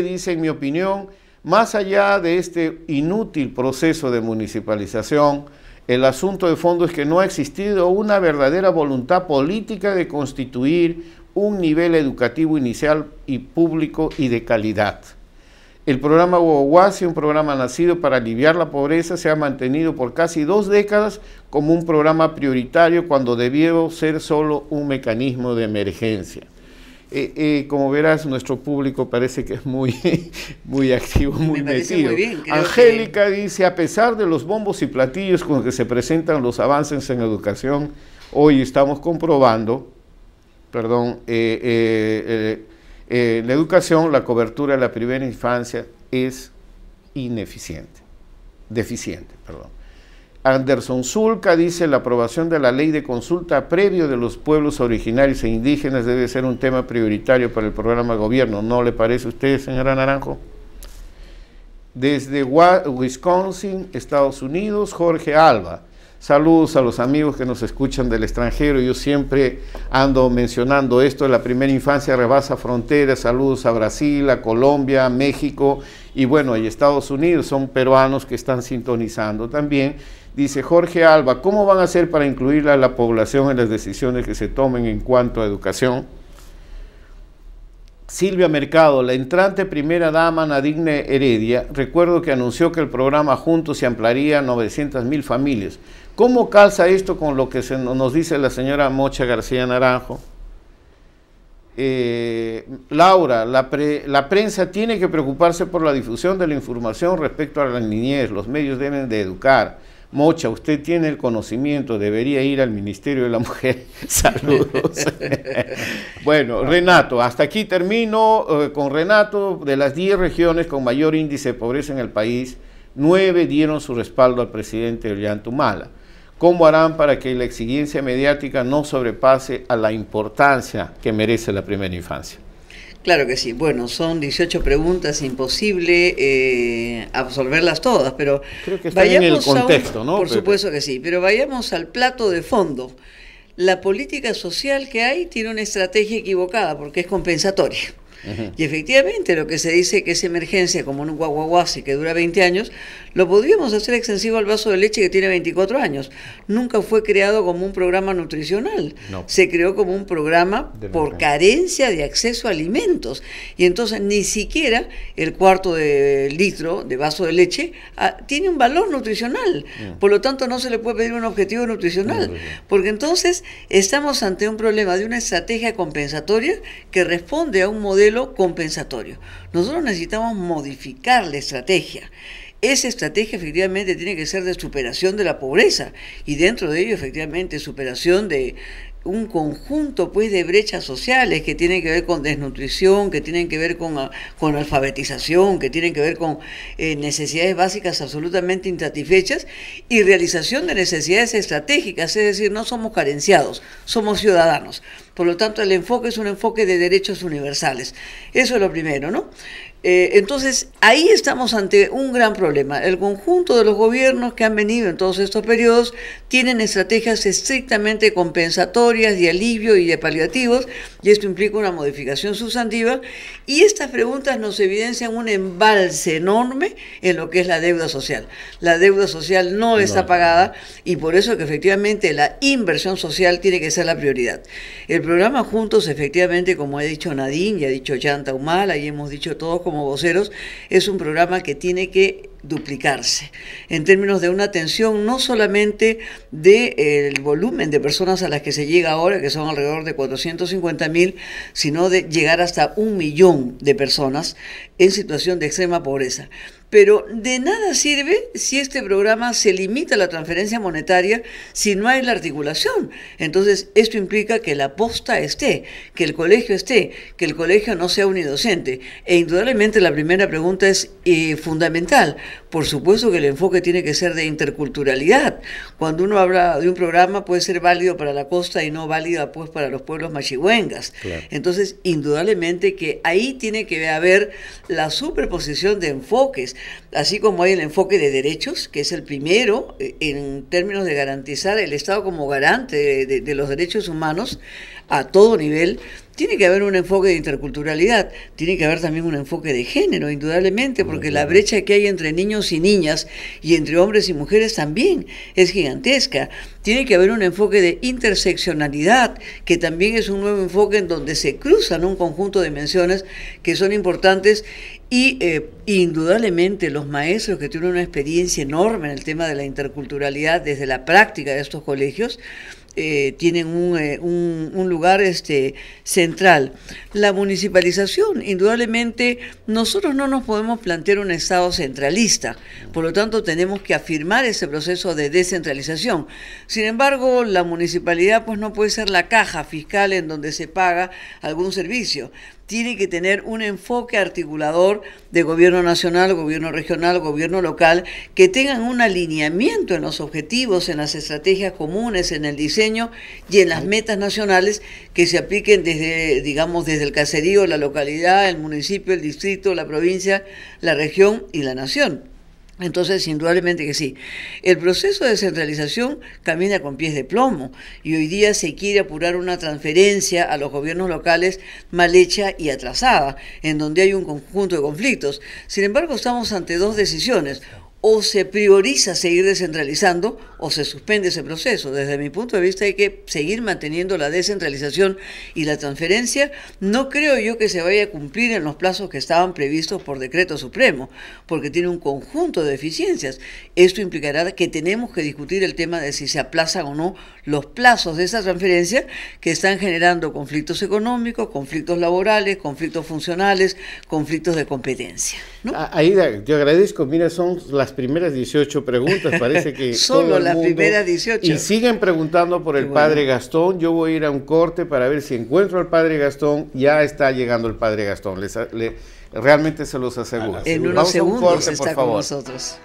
dice, en mi opinión, más allá de este inútil proceso de municipalización, el asunto de fondo es que no ha existido una verdadera voluntad política de constituir un nivel educativo inicial y público y de calidad. El programa Guaguaguasi, un programa nacido para aliviar la pobreza, se ha mantenido por casi 2 décadas como un programa prioritario cuando debió ser solo un mecanismo de emergencia. Como verás, nuestro público parece que es muy activo, muy metido. Muy bien, Angélica dice, a pesar de los bombos y platillos con que se presentan los avances en educación, hoy estamos comprobando, la educación, la cobertura de la primera infancia es deficiente. Anderson Zulca dice, la aprobación de la ley de consulta previo de los pueblos originarios e indígenas debe ser un tema prioritario para el programa de gobierno. ¿No le parece a usted, señora Naranjo? Desde Wisconsin, Estados Unidos, Jorge Alba. Saludos a los amigos que nos escuchan del extranjero. Yo siempre ando mencionando esto, la primera infancia rebasa fronteras. Saludos a Brasil, a Colombia, a México y bueno, y Estados Unidos. Son peruanos que están sintonizando también. Dice Jorge Alba, ¿cómo van a hacer para incluir a la población en las decisiones que se tomen en cuanto a educación? Silvia Mercado, la entrante primera dama Nadigne Heredia, recuerdo que anunció que el programa Juntos se ampliaría a 900.000 familias. ¿Cómo calza esto con lo que nos dice la señora Mocha García Naranjo? Laura, la prensa tiene que preocuparse por la difusión de la información respecto a la niñez, los medios deben de educar. Mocha, usted tiene el conocimiento, debería ir al Ministerio de la Mujer. Saludos. Bueno, Renato, hasta aquí termino con Renato. De las 10 regiones con mayor índice de pobreza en el país, 9 dieron su respaldo al presidente Ollantumala. ¿Cómo harán para que la exigencia mediática no sobrepase a la importancia que merece la primera infancia? Claro que sí. Bueno, son 18 preguntas, imposible absolverlas todas, pero creo que está en el contexto, ¿no? Por supuesto que sí, pero vayamos al plato de fondo. La política social que hay tiene una estrategia equivocada porque es compensatoria. Y efectivamente lo que se dice que es emergencia como un Guaguaguasi que dura 20 años, lo podríamos hacer extensivo al vaso de leche que tiene 24 años. Nunca fue creado como un programa nutricional, no. Se creó como un programa por carencia de acceso a alimentos. Y entonces ni siquiera el cuarto de litro de vaso de leche tiene un valor nutricional. Por lo tanto no se le puede pedir un objetivo nutricional, porque entonces estamos ante un problema de una estrategia compensatoria que responde a un modelo compensatorio. Nosotros necesitamos modificar la estrategia. Esa estrategia efectivamente tiene que ser de superación de la pobreza y dentro de ello efectivamente superación de un conjunto pues de brechas sociales que tienen que ver con desnutrición, que tienen que ver con alfabetización, que tienen que ver con necesidades básicas absolutamente insatisfechas y realización de necesidades estratégicas, es decir, no somos carenciados, somos ciudadanos. Por lo tanto, el enfoque es un enfoque de derechos universales. Eso es lo primero, ¿no? Entonces, ahí estamos ante un gran problema. El conjunto de los gobiernos que han venido en todos estos periodos tienen estrategias estrictamente compensatorias, de alivio y de paliativos, y esto implica una modificación sustantiva, y estas preguntas nos evidencian un embalse enorme en lo que es la deuda social. La deuda social no está pagada, y por eso que efectivamente la inversión social tiene que ser la prioridad. El programa Juntos, efectivamente, como ha dicho Nadine, y ha dicho Chanta Humala, y hemos dicho todos como voceros, es un programa que tiene que duplicarse en términos de una atención no solamente del volumen de personas a las que se llega ahora, que son alrededor de 450.000, sino de llegar hasta 1 millón de personas en situación de extrema pobreza. Pero de nada sirve si este programa se limita a la transferencia monetaria si no hay la articulación. Entonces, esto implica que la posta esté, que el colegio esté, que el colegio no sea unidocente. E indudablemente la primera pregunta es fundamental. Por supuesto que el enfoque tiene que ser de interculturalidad. Cuando uno habla de un programa puede ser válido para la costa y no válido pues para los pueblos machigüengas. Claro. Entonces, indudablemente que ahí tiene que haber la superposición de enfoques, así como hay el enfoque de derechos, que es el primero en términos de garantizar el Estado como garante de los derechos humanos a todo nivel. Tiene que haber un enfoque de interculturalidad, tiene que haber también un enfoque de género, indudablemente, porque la brecha que hay entre niños y niñas y entre hombres y mujeres también es gigantesca. Tiene que haber un enfoque de interseccionalidad, que también es un nuevo enfoque en donde se cruzan un conjunto de dimensiones que son importantes. Y indudablemente los maestros que tienen una experiencia enorme en el tema de la interculturalidad desde la práctica de estos colegios, tienen un lugar central. La municipalización, indudablemente, nosotros no nos podemos plantear un Estado centralista, por lo tanto tenemos que afirmar ese proceso de descentralización. Sin embargo, la municipalidad pues no puede ser la caja fiscal en donde se paga algún servicio. Tiene que tener un enfoque articulador de gobierno nacional, gobierno regional, gobierno local, que tengan un alineamiento en los objetivos, en las estrategias comunes, en el diseño y en las metas nacionales que se apliquen desde, digamos, desde el caserío, la localidad, el municipio, el distrito, la provincia, la región y la nación. Entonces, indudablemente que sí. El proceso de descentralización camina con pies de plomo y hoy día se quiere apurar una transferencia a los gobiernos locales mal hecha y atrasada, en donde hay un conjunto de conflictos. Sin embargo, estamos ante dos decisiones. O se prioriza seguir descentralizando o se suspende ese proceso. Desde mi punto de vista hay que seguir manteniendo la descentralización y la transferencia. No creo yo que se vaya a cumplir en los plazos que estaban previstos por decreto supremo, porque tiene un conjunto de deficiencias. Esto implicará que tenemos que discutir el tema de si se aplazan o no los plazos de esa transferencia que están generando conflictos económicos, conflictos laborales, conflictos funcionales, conflictos de competencia, ¿no? Aida, yo agradezco. Mira, son las primeras 18 preguntas, parece que solo las primeras 18. Y siguen preguntando por el padre Gastón. Yo voy a ir a un corte para ver si encuentro al padre Gastón. Ya está llegando el padre Gastón, realmente se los aseguro. En unos segundos está con nosotros.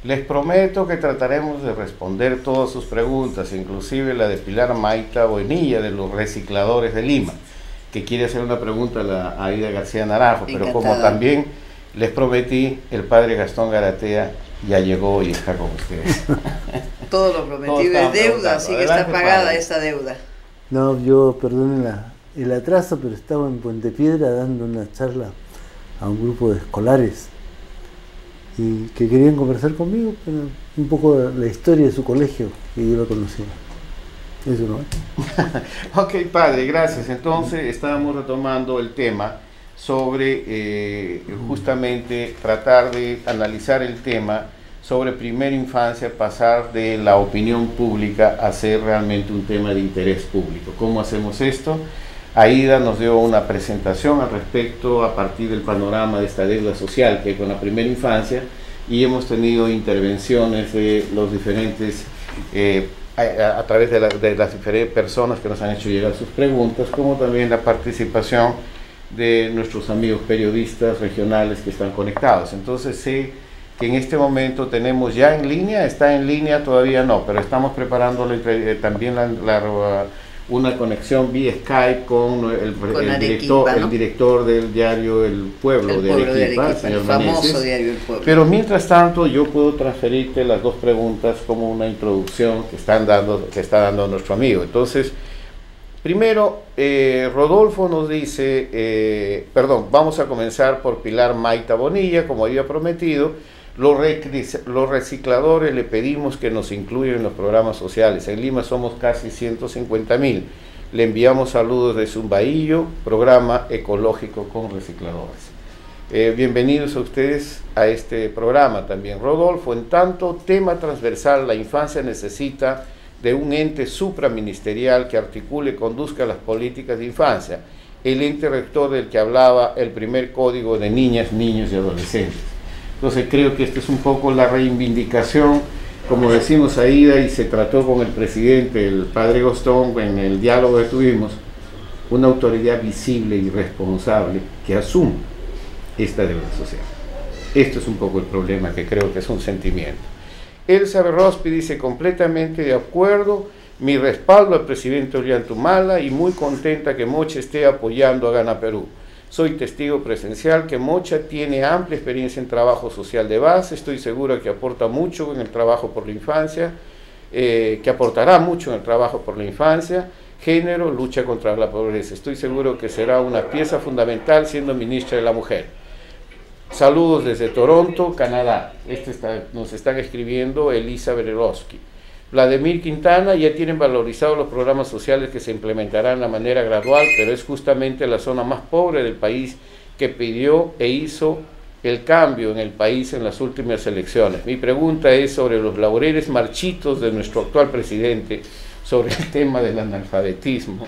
Les prometo que trataremos de responder todas sus preguntas, inclusive la de Pilar Maita Bonilla, de los recicladores de Lima, que quiere hacer una pregunta a la Aida García Naranjo, pero como también les prometí, el padre Gastón Garatea ya llegó y está con ustedes. Todo lo prometido es deuda, así que está pagada esta deuda. No, yo, perdonen el atraso, pero estaba en Puente Piedra dando una charla a un grupo de escolares y que querían conversar conmigo, pero un poco la historia de su colegio, que yo lo conocía. Eso no. Ok, padre, gracias. Entonces estábamos retomando el tema sobre justamente tratar de analizar el tema sobre primera infancia, pasar de la opinión pública a ser realmente un tema de interés público. ¿Cómo hacemos esto? Aida nos dio una presentación al respecto a partir del panorama de esta deuda social que hay con la primera infancia, y hemos tenido intervenciones de los diferentes, a través de las diferentes personas que nos han hecho llegar sus preguntas, como también la participación de nuestros amigos periodistas regionales que están conectados. Entonces sé que en este momento tenemos ya en línea, está en línea, todavía no, pero estamos preparando también una conexión vía Skype con el director del diario El Pueblo de Arequipa, señor Meneses. Diario El Pueblo. Pero mientras tanto yo puedo transferirte las dos preguntas como una introducción que está dando nuestro amigo. Entonces, primero, Rodolfo nos dice, vamos a comenzar por Pilar Maita Bonilla, como había prometido. Los recicladores le pedimos que nos incluyan en los programas sociales. En Lima somos casi 150.000. Le enviamos saludos de Zumbaillo, programa ecológico con recicladores. Bienvenidos a ustedes a este programa también. Rodolfo, en tanto tema transversal, la infancia necesita de un ente supraministerial que articule y conduzca las políticas de infancia. El ente rector del que hablaba el primer código de niñas, niños y adolescentes. Entonces creo que esta es un poco la reivindicación, como decimos Aida, y se trató con el presidente, el padre Gastón, en el diálogo que tuvimos, una autoridad visible y responsable que asuma esta deuda social. Esto es un poco el problema, que creo que es un sentimiento. Elsa Berrospi dice, completamente de acuerdo, mi respaldo al presidente Ollantaytamala y muy contenta que Mocha esté apoyando a Gana Perú. Soy testigo presencial que Mocha tiene amplia experiencia en trabajo social de base, estoy segura que aporta mucho en el trabajo por la infancia, que aportará mucho en el trabajo por la infancia, género, lucha contra la pobreza. Estoy seguro que será una pieza fundamental siendo ministra de la Mujer. Saludos desde Toronto, Canadá. Nos están escribiendo Elisa Bererowski. Vladimir Quintana, ya tienen valorizados los programas sociales que se implementarán de manera gradual, pero es justamente la zona más pobre del país que pidió e hizo el cambio en el país en las últimas elecciones. Mi pregunta es sobre los laureles marchitos de nuestro actual presidente sobre el tema del analfabetismo.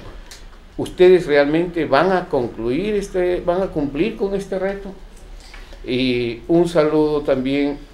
¿Ustedes realmente van a cumplir con este reto? Y un saludo también.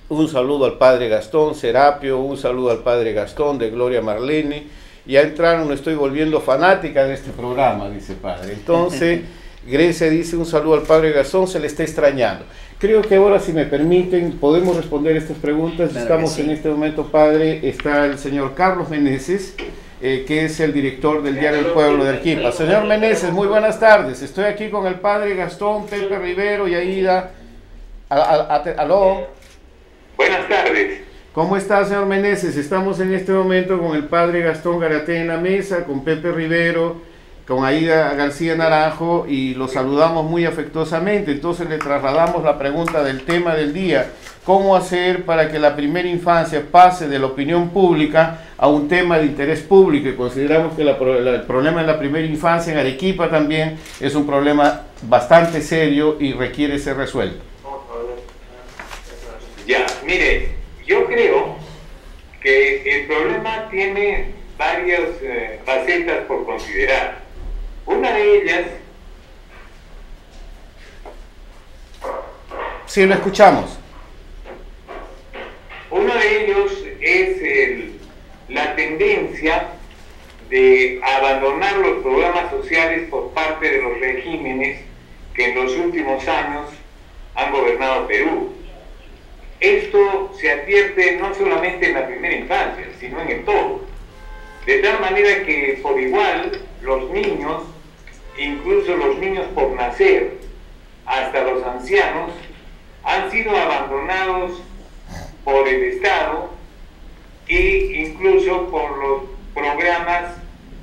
Un saludo al padre Gastón Serapio, un saludo al padre Gastón de Gloria Marlene. Ya entraron, me estoy volviendo fanática de este programa, dice padre. Entonces, Grecia dice un saludo al padre Gastón, se le está extrañando. Creo que ahora, si me permiten, podemos responder estas preguntas. Claro. Estamos en este momento, padre, está el señor Carlos Meneses, que es el director del diario El Pueblo de Arequipa. Señor Meneses, muy buenas tardes. Estoy aquí con el padre Gastón, Pepe Rivero y Aida. ¿Aló? Buenas tardes. ¿Cómo está, señor Meneses? Estamos en este momento con el padre Gastón Garatea en la mesa, con Pepe Rivero, con Aida García Naranjo, y los saludamos muy afectuosamente. Entonces le trasladamos la pregunta del tema del día: ¿cómo hacer para que la primera infancia pase de la opinión pública a un tema de interés público? Y consideramos que el problema de la primera infancia en Arequipa también es un problema bastante serio y requiere ser resuelto. Ya, mire, yo creo que el problema tiene varias facetas por considerar. Una de ellas... Sí, lo escuchamos. Uno de ellos es la tendencia de abandonar los programas sociales por parte de los regímenes que en los últimos años han gobernado Perú. esto se advierte no solamente en la primera infancia, sino en el todo. De tal manera que por igual los niños, incluso los niños por nacer, hasta los ancianos, han sido abandonados por el Estado e incluso por los programas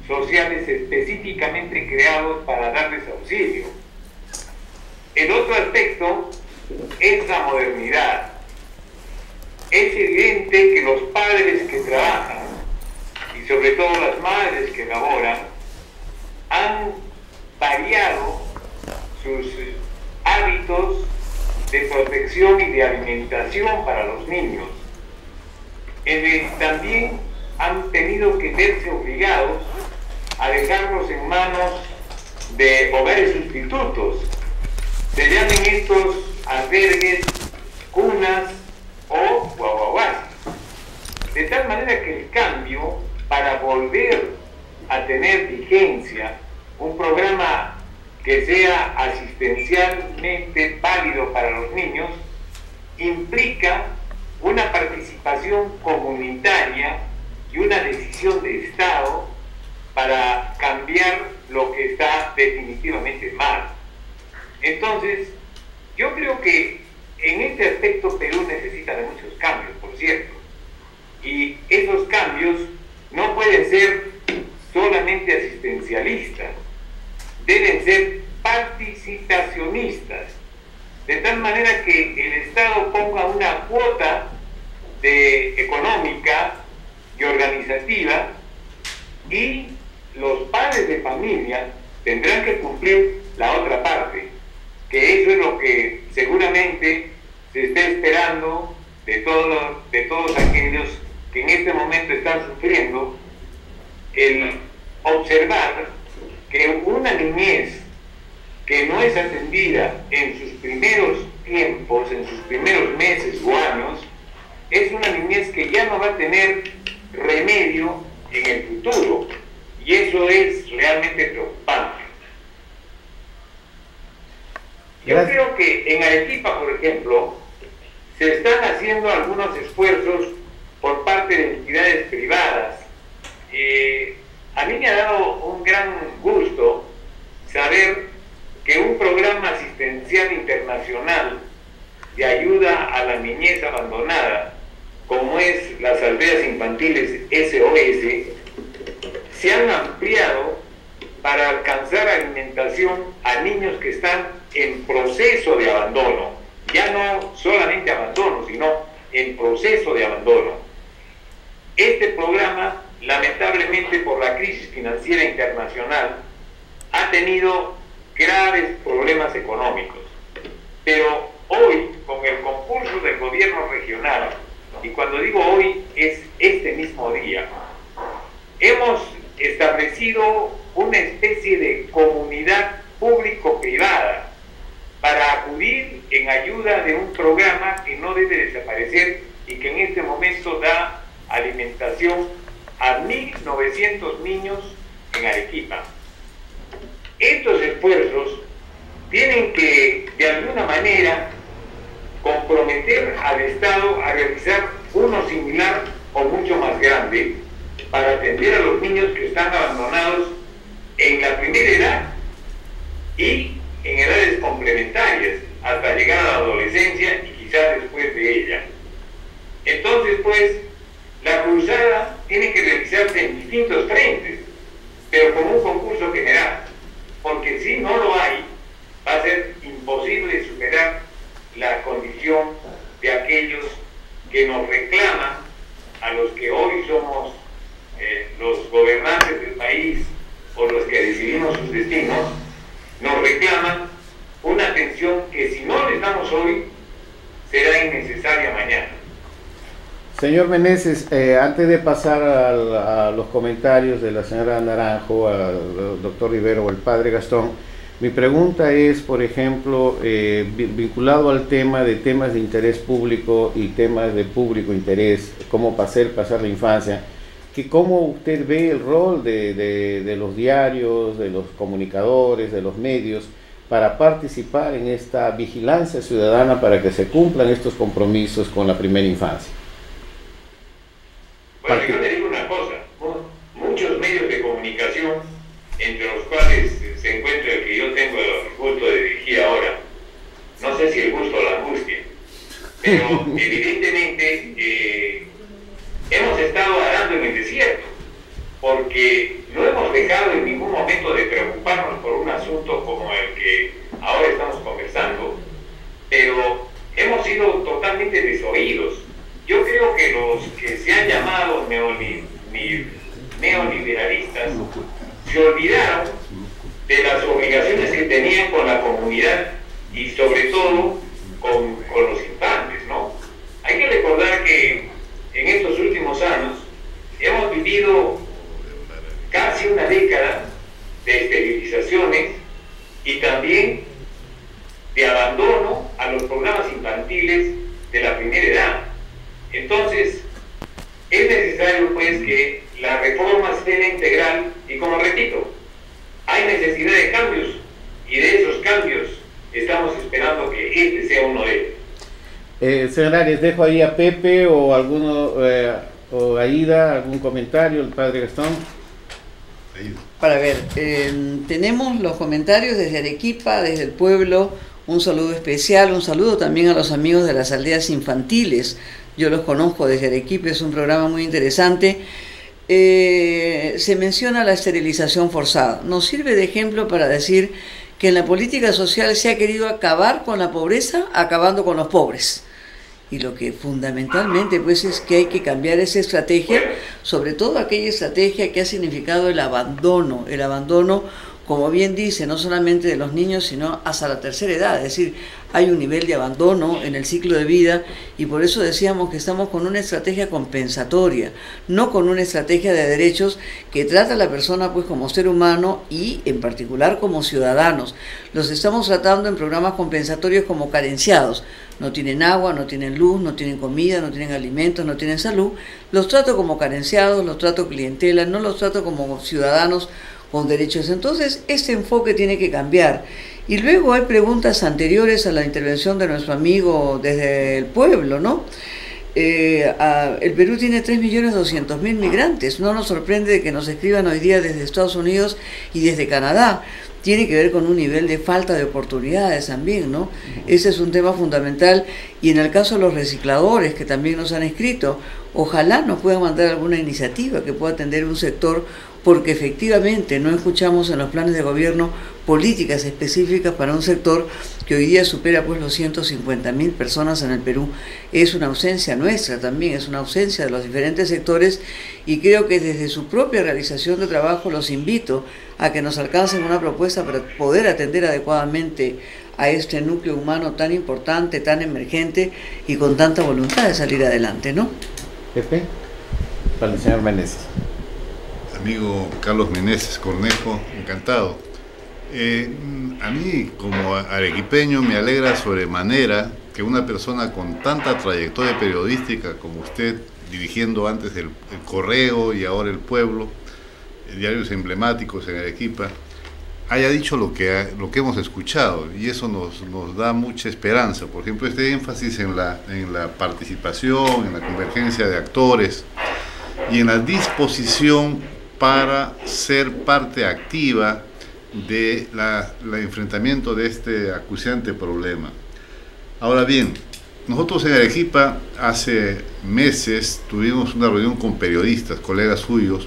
sociales específicamente creados para darles auxilio. El otro aspecto es la modernidad. Es evidente que los padres que trabajan, y sobre todo las madres que laboran, han variado sus hábitos de protección y de alimentación para los niños. También han tenido que verse obligados a dejarlos en manos de hogares sustitutos. Se llaman estos albergues, cunas o guaguaguas. De tal manera que el cambio para volver a tener vigencia un programa que sea asistencialmente válido para los niños implica una participación comunitaria y una decisión de Estado para cambiar lo que está definitivamente mal. Entonces, yo creo que en este aspecto Perú necesita de muchos cambios, por cierto, y esos cambios no pueden ser solamente asistencialistas, deben ser participacionistas, de tal manera que el Estado ponga una cuota económica y organizativa, y los padres de familia tendrán que cumplir la otra parte, que eso es lo que seguramente se está esperando de todos aquellos que en este momento están sufriendo, el observar que una niñez que no es atendida en sus primeros tiempos, en sus primeros meses o años, es una niñez que ya no va a tener remedio en el futuro, y eso es realmente preocupante. Yo creo que en Arequipa, por ejemplo, se están haciendo algunos esfuerzos por parte de entidades privadas. A mí me ha dado un gran gusto saber que un programa asistencial internacional de ayuda a la niñez abandonada, como es las aldeas infantiles SOS, se han ampliado para alcanzar alimentación a niños que están en proceso de abandono, ya no solamente abandono, sino en proceso de abandono. Este programa, lamentablemente por la crisis financiera internacional, ha tenido graves problemas económicos, pero hoy, con el concurso del gobierno regional, y cuando digo hoy es este mismo día, hemos establecido una especie de comunidad público-privada para acudir en ayuda de un programa que no debe desaparecer y que en este momento da alimentación a 1.900 niños en Arequipa. Estos esfuerzos tienen que, de alguna manera, comprometer al Estado a realizar uno similar o mucho más grande para atender a los niños que están abandonados en la primera edad y en edades complementarias hasta llegar a la adolescencia y quizás después de ella. Entonces, pues, la cruzada tiene que realizarse en distintos frentes, pero con un concurso general, porque si no lo hay, va a ser imposible superar la condición de aquellos que nos reclaman, a los que hoy somos los gobernantes del país o los que decidimos sus destinos, nos reclaman una atención que si no les damos hoy, será innecesaria mañana. Señor Meneses, antes de pasar a los comentarios de la señora Naranjo, al doctor Rivero o el padre Gastón, mi pregunta es, por ejemplo, vinculado al tema de temas de interés público y temas de público interés, cómo pasar la infancia, que cómo usted ve el rol de los diarios, de los comunicadores, de los medios, para participar en esta vigilancia ciudadana para que se cumplan estos compromisos con la primera infancia? Bueno, yo te digo una cosa, muchos medios de comunicación, entre los cuales se encuentra el que yo tengo el gusto de dirigir ahora, no sé si el gusto o la angustia, pero evidentemente hemos estado arando en el desierto, porque no hemos dejado en ningún momento de preocuparnos por un asunto como el que ahora estamos conversando, pero hemos sido totalmente desoídos. Yo creo que los que se han llamado neoliberalistas se olvidaron de las obligaciones que tenían con la comunidad y sobre todo con los infantes, ¿no? Hay que recordar que en estos últimos años hemos vivido casi una década de esterilizaciones y también de abandono a los programas infantiles de la primera edad. Entonces, es necesario pues que la reforma sea integral y, como repito, hay necesidad de cambios y de esos cambios estamos esperando que este sea uno de ellos. Señor Arias, dejo ahí a Pepe o alguno, o Aida, algún comentario, el padre Gastón. Para ver, tenemos los comentarios desde Arequipa, desde el pueblo. Un saludo especial, un saludo también a los amigos de las aldeas infantiles. Yo los conozco desde Arequipa, es un programa muy interesante. Se menciona la esterilización forzada. Nos sirve de ejemplo para decir que en la política social se ha querido acabar con la pobreza, acabando con los pobres. Y lo que fundamentalmente pues es que hay que cambiar esa estrategia, sobre todo aquella estrategia que ha significado el abandono, como bien dice, no solamente de los niños, sino hasta la tercera edad. Es decir, hay un nivel de abandono en el ciclo de vida y por eso decíamos que estamos con una estrategia compensatoria, no con una estrategia de derechos que trata a la persona pues como ser humano y en particular como ciudadanos. Los estamos tratando en programas compensatorios como carenciados. No tienen agua, no tienen luz, no tienen comida, no tienen alimentos, no tienen salud. Los trato como carenciados, los trato clientela, no los trato como ciudadanos con derechos. Entonces, este enfoque tiene que cambiar. Y luego hay preguntas anteriores a la intervención de nuestro amigo desde el pueblo, ¿no? El Perú tiene 3.200.000 migrantes. No nos sorprende de que nos escriban hoy día desde Estados Unidos y desde Canadá. Tiene que ver con un nivel de falta de oportunidades también, ¿no? Ese es un tema fundamental. Y en el caso de los recicladores, que también nos han escrito, ojalá nos puedan mandar alguna iniciativa que pueda atender un sector, porque efectivamente no escuchamos en los planes de gobierno políticas específicas para un sector que hoy día supera pues los 150.000 personas en el Perú. Es una ausencia nuestra también, es una ausencia de los diferentes sectores y creo que desde su propia realización de trabajo los invito a que nos alcancen una propuesta para poder atender adecuadamente a este núcleo humano tan importante, tan emergente y con tanta voluntad de salir adelante, ¿no? Pepe, para el señor Meneses. Amigo Carlos Meneses Cornejo, encantado. A mí, como arequipeño, me alegra sobremanera que una persona con tanta trayectoria periodística como usted, dirigiendo antes el Correo y ahora El Pueblo, diarios emblemáticos en Arequipa, haya dicho lo que hemos escuchado, y eso nos da mucha esperanza. Por ejemplo, este énfasis en la participación, en la convergencia de actores y en la disposición para ser parte activa del enfrentamiento de este acuciante problema. Ahora bien, nosotros en Arequipa hace meses tuvimos una reunión con periodistas, colegas suyos,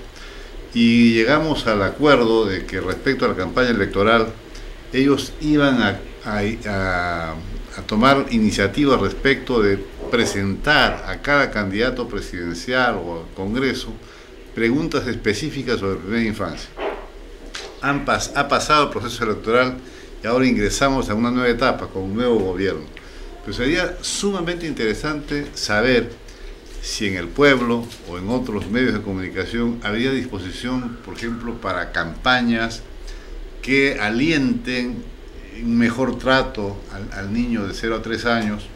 y llegamos al acuerdo de que respecto a la campaña electoral ellos iban a tomar iniciativas respecto de presentar a cada candidato presidencial o al Congreso preguntas específicas sobre primera infancia. Ha pasado el proceso electoral y ahora ingresamos a una nueva etapa con un nuevo gobierno. Pero sería sumamente interesante saber si en el pueblo o en otros medios de comunicación habría disposición, por ejemplo, para campañas que alienten un mejor trato al niño de 0 a 3 años,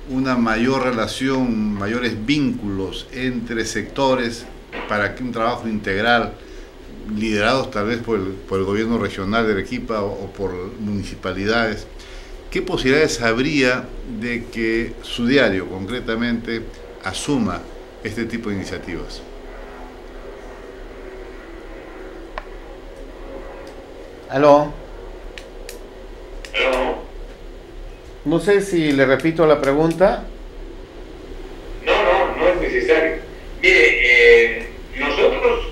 una mayor relación, mayores vínculos entre sectores para que un trabajo integral liderados tal vez por el gobierno regional de Arequipa o por municipalidades, ¿qué posibilidades habría de que su diario concretamente asuma este tipo de iniciativas? ¿Aló? ¿Aló? No sé si le repito la pregunta. No es necesario. Mire, nosotros,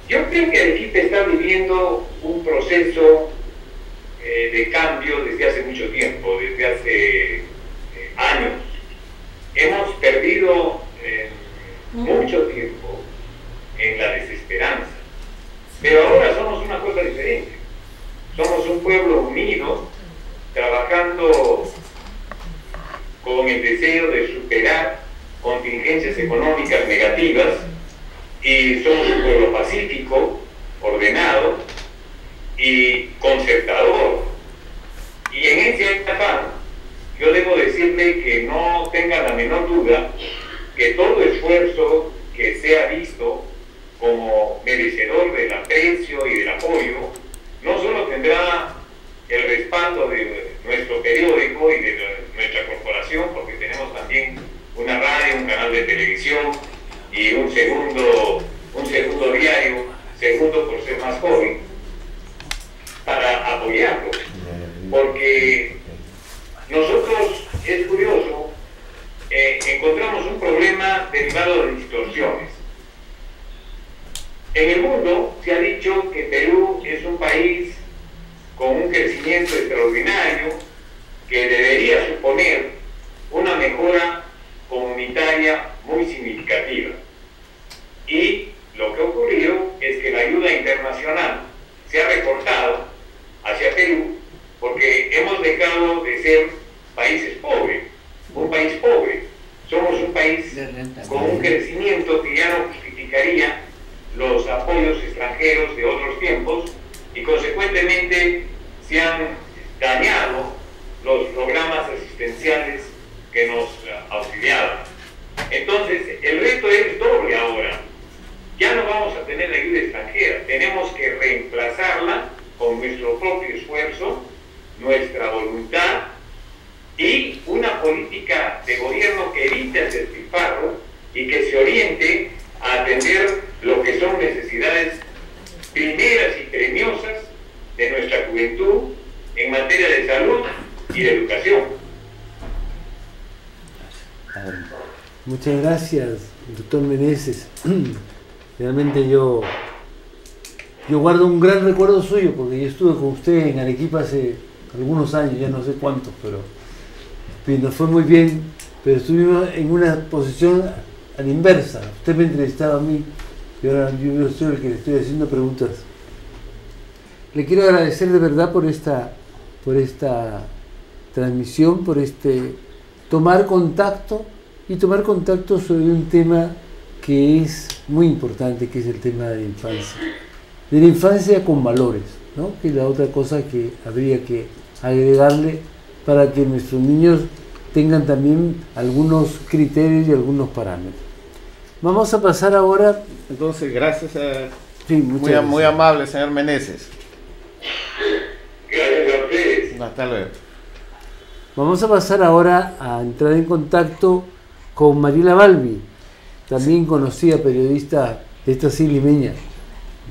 yo creo que Arequipa está viviendo un proceso de cambio desde hace mucho tiempo, desde hace años. Hemos perdido mucho tiempo en la desesperanza, pero ahora somos una cosa diferente. Somos un pueblo unido, trabajando con el deseo de superar contingencias económicas negativas, y somos un pueblo pacífico, ordenado y concertador. Y en ese afán, yo debo decirle que no tenga la menor duda que todo esfuerzo que sea visto como merecedor del aprecio y del apoyo, no solo tendrá el respaldo de nuestro periódico y de nuestra corporación, porque tenemos también una radio, un canal de televisión y un segundo diario, segundo por ser más joven, para apoyarlo. Porque nosotros, es curioso, encontramos un problema derivado de distorsiones. En el mundo se ha dicho que Perú es un país con un crecimiento extraordinario que debería suponer una mejora comunitaria muy significativa. Y lo que ha ocurrido es que la ayuda internacional se ha recortado hacia Perú porque hemos dejado de ser países pobres, un país pobre. Somos un país con un crecimiento que ya no justificaría los apoyos extranjeros de otros tiempos, y consecuentemente se han dañado los programas asistenciales que nos auxiliaban. Entonces, el reto es doble ahora. Ya no vamos a tener ayuda extranjera, tenemos que reemplazarla con nuestro propio esfuerzo, nuestra voluntad y una política de gobierno que evite el despilfarro y que se oriente a atender lo que son necesidades primeras y premiosas de nuestra juventud en materia de salud y de educación. Muchas gracias, doctor Meneses. Realmente yo guardo un gran recuerdo suyo, porque yo estuve con usted en Arequipa hace algunos años, ya no sé cuántos, pero nos fue muy bien, pero estuvimos en una posición a la inversa. Usted me entrevistaba a mí y ahora yo soy el que le estoy haciendo preguntas. Le quiero agradecer de verdad por esta transmisión, por tomar contacto sobre un tema que es muy importante, que es el tema de la infancia. De la infancia con valores, ¿no? Que es la otra cosa que habría que agregarle para que nuestros niños tengan también algunos criterios y algunos parámetros. Vamos a pasar ahora... Entonces, gracias a... Sí, muy amable, señor Meneses. Gracias a ustedes. Hasta luego. Vamos a pasar ahora a entrar en contacto con Mariela Balbi, también conocida periodista de esta limeña.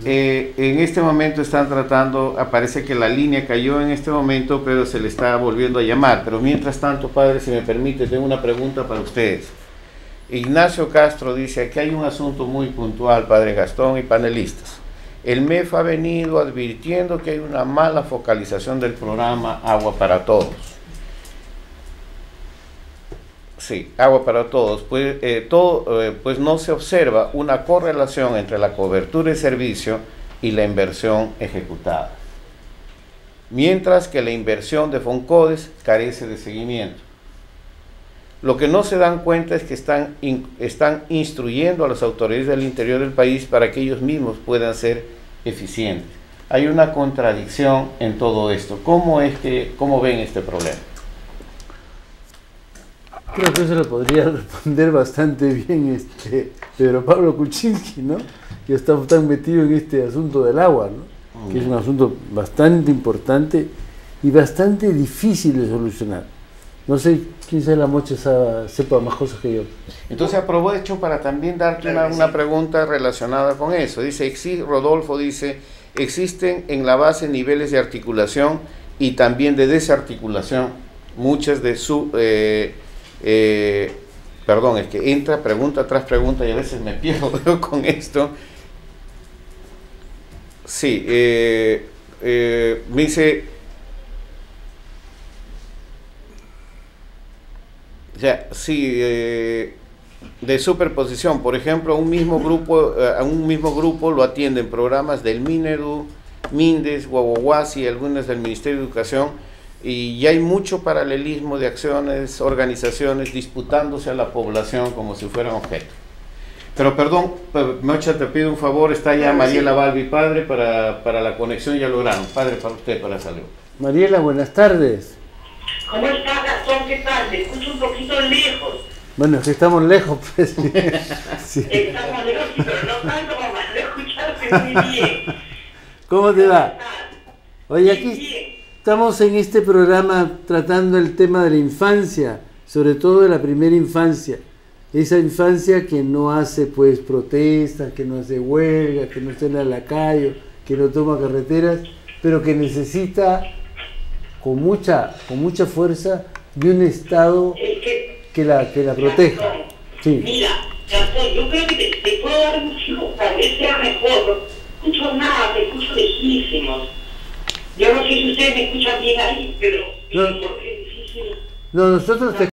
En este momento están tratando, parece que la línea cayó en este momento, pero se le está volviendo a llamar. Pero mientras tanto, padre, si me permite, tengo una pregunta para ustedes. Ignacio Castro dice, aquí hay un asunto muy puntual, padre Gastón y panelistas. El MEF ha venido advirtiendo que hay una mala focalización del programa Agua para Todos. Sí, Agua para Todos. Pues no se observa una correlación entre la cobertura de servicio y la inversión ejecutada. Mientras que la inversión de Foncodes carece de seguimiento. Lo que no se dan cuenta es que están instruyendo a las autoridades del interior del país para que ellos mismos puedan ser eficientes. Hay una contradicción en todo esto. ¿Cómo ven este problema? Creo que eso lo podría responder bastante bien Pedro Pablo Kuczynski, ¿no? Que está tan metido en este asunto del agua, ¿no? Que es un asunto bastante importante y bastante difícil de solucionar. No sé, quién sabe la Moche sepa más cosas que yo. Entonces aprovecho para también darte una pregunta relacionada con eso. Dice, Rodolfo dice, existen en la base niveles de articulación y también de desarticulación. Muchas de su... perdón, es que entra pregunta tras pregunta y a veces me pierdo con esto. Sí, me dice, ya, sí, de superposición, por ejemplo, a un mismo grupo lo atienden programas del Minedu, Mindes, Guaguaguasi, algunas del Ministerio de Educación, y ya hay mucho paralelismo de acciones, organizaciones disputándose a la población como si fueran objetos. Pero perdón, Mocha, te pido un favor, está ya Mariela Balbi, padre, para la conexión, ya lograron. Padre, para usted, para salud. Mariela, buenas tardes. ¿Cómo está, Gastón? ¿Qué tal? Me escucho un poquito lejos. Bueno, es que estamos lejos, pues. Sí. Estamos lejos, pero no tanto como para escucharte muy bien. ¿Cómo te va? Oye, aquí estamos en este programa tratando el tema de la infancia, sobre todo de la primera infancia. Esa infancia que no hace pues protestas, que no hace huelgas, que no sale a la calle, que no toma carreteras, pero que necesita con mucha fuerza de un Estado que la proteja. Gastón, sí. Mira, Gastón, yo creo que te puedo dar un chico, tal vez sea mejor. No escucho nada, te escucho lejísimos. Yo no sé si ustedes me escuchan bien ahí, pero No, es difícil. no, nosotros te